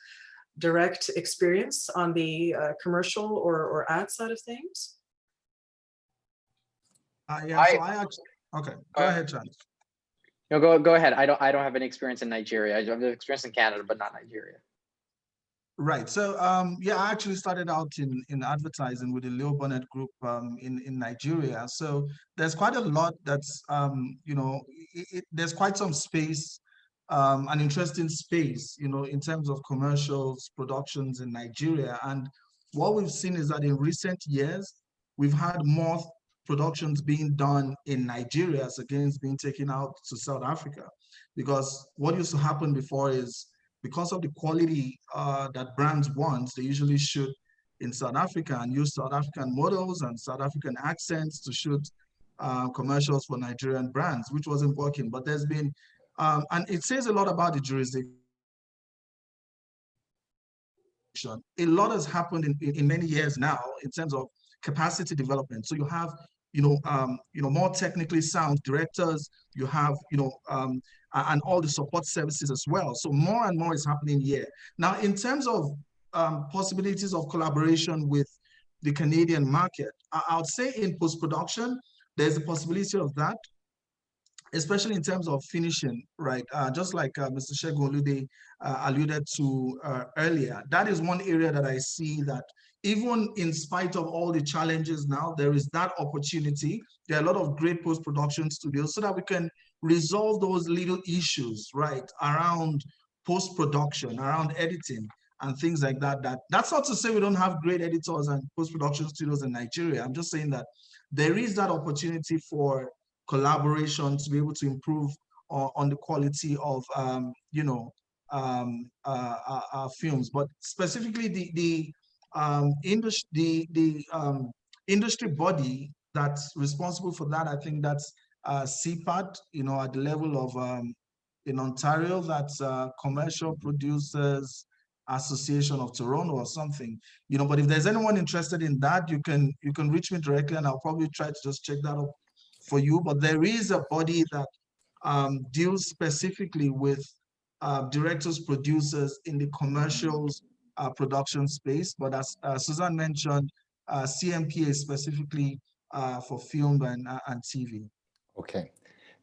direct experience on the commercial or ad side of things? Yeah, so I actually, okay, go ahead, John. No, go ahead. I don't have any experience in Nigeria. I have experience in Canada, but not Nigeria. Right. So yeah, I actually started out in advertising with the Leo Bonnet Group in Nigeria. So there's quite a lot that's there's quite some space, an interesting space, in terms of commercials, productions in Nigeria. And what we've seen is that in recent years, we've had more productions being done in Nigeria as against being taken out to South Africa. Because what used to happen before is, because of the quality that brands want, they usually shoot in South Africa and use South African models and South African accents to shoot commercials for Nigerian brands, which wasn't working. But there's been, and it says a lot about the jurisdiction. A lot has happened in many years now in terms of capacity development. So you have, more technically sound directors, you have, and all the support services as well. So more and more is happening here. Now, in terms of possibilities of collaboration with the Canadian market, I would say in post-production, there's a possibility of that. especially in terms of finishing, right? Just like Mr. Segun Olude alluded to earlier, that is one area that I see that even in spite of all the challenges now, there is that opportunity. There are a lot of great post-production studios so that we can resolve those little issues, right, around post-production, around editing and things like that. That's not to say we don't have great editors and post-production studios in Nigeria. I'm just saying that there is that opportunity for collaboration to be able to improve on the quality of our films. But specifically the industry body that's responsible for that, I think that's CPAT, at the level of in Ontario, that's Commercial Producers Association of Toronto or something, but if there's anyone interested in that, you can reach me directly and I'll probably try to just check that up for you. But there is a body that deals specifically with directors, producers in the commercials production space. But as Susanne mentioned, CMPA is specifically for film and TV. Okay.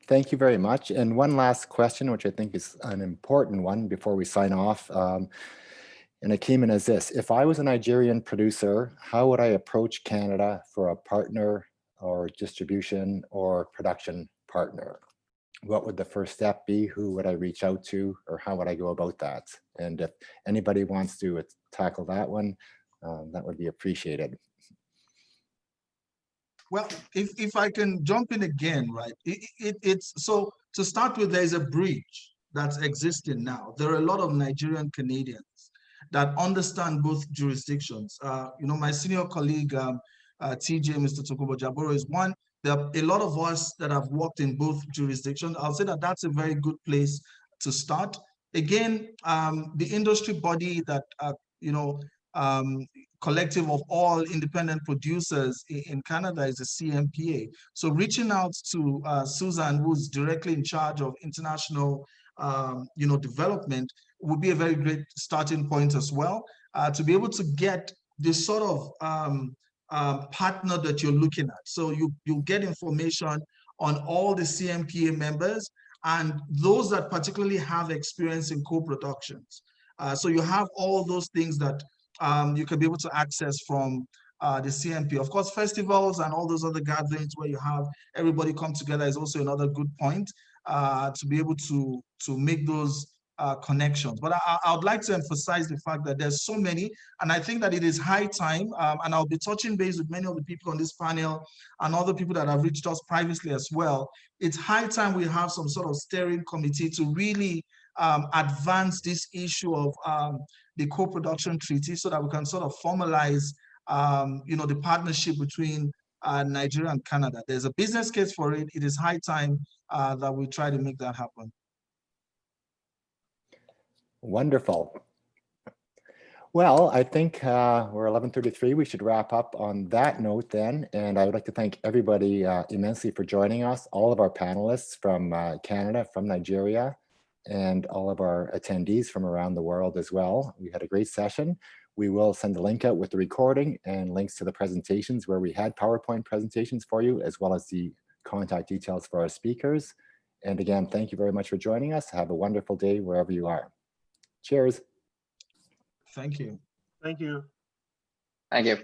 Thank you very much. And one last question, which I think is an important one before we sign off. And it came in as this: if I was a Nigerian producer, how would I approach Canada for a partner or distribution or production partner? What would the first step be? Who would I reach out to, or how would I go about that? And if anybody wants to tackle that one, that would be appreciated. Well, if I can jump in again, right? It's so to start with, there's a bridge that's existing now. There are a lot of Nigerian Canadians that understand both jurisdictions. My senior colleague, TJ, Mr. Tokunbo Jaboro, is one. There are a lot of us that have worked in both jurisdictions. I'll say that that's a very good place to start. Again, the industry body that, collective of all independent producers in Canada is the CMPA. So reaching out to Susan, who's directly in charge of international development, would be a very great starting point as well, to be able to get the sort of partner that you're looking at. So you get information on all the CMPA members and those that particularly have experience in co-productions. So you have all those things that you can be able to access from the CMP. Of course, festivals and all those other gatherings where you have everybody come together is also another good point to be able to make those connections. But I would like to emphasize the fact that there's so many, and I think that it is high time, and I'll be touching base with many of the people on this panel and other people that have reached us privately as well. It's high time we have some sort of steering committee to really advance this issue of the co-production treaty so that we can sort of formalize the partnership between Nigeria and Canada. There's a business case for it. It is high time that we try to make that happen. Wonderful. Well, I think we're 11:33. We should wrap up on that note then. And I would like to thank everybody immensely for joining us, all of our panelists from Canada, from Nigeria, and all of our attendees from around the world as well. We had a great session. We will send a link out with the recording and links to the presentations where we had PowerPoint presentations for you, as well as the contact details for our speakers. And again, thank you very much for joining us. Have a wonderful day wherever you are. Cheers. Thank you. Thank you. Thank you.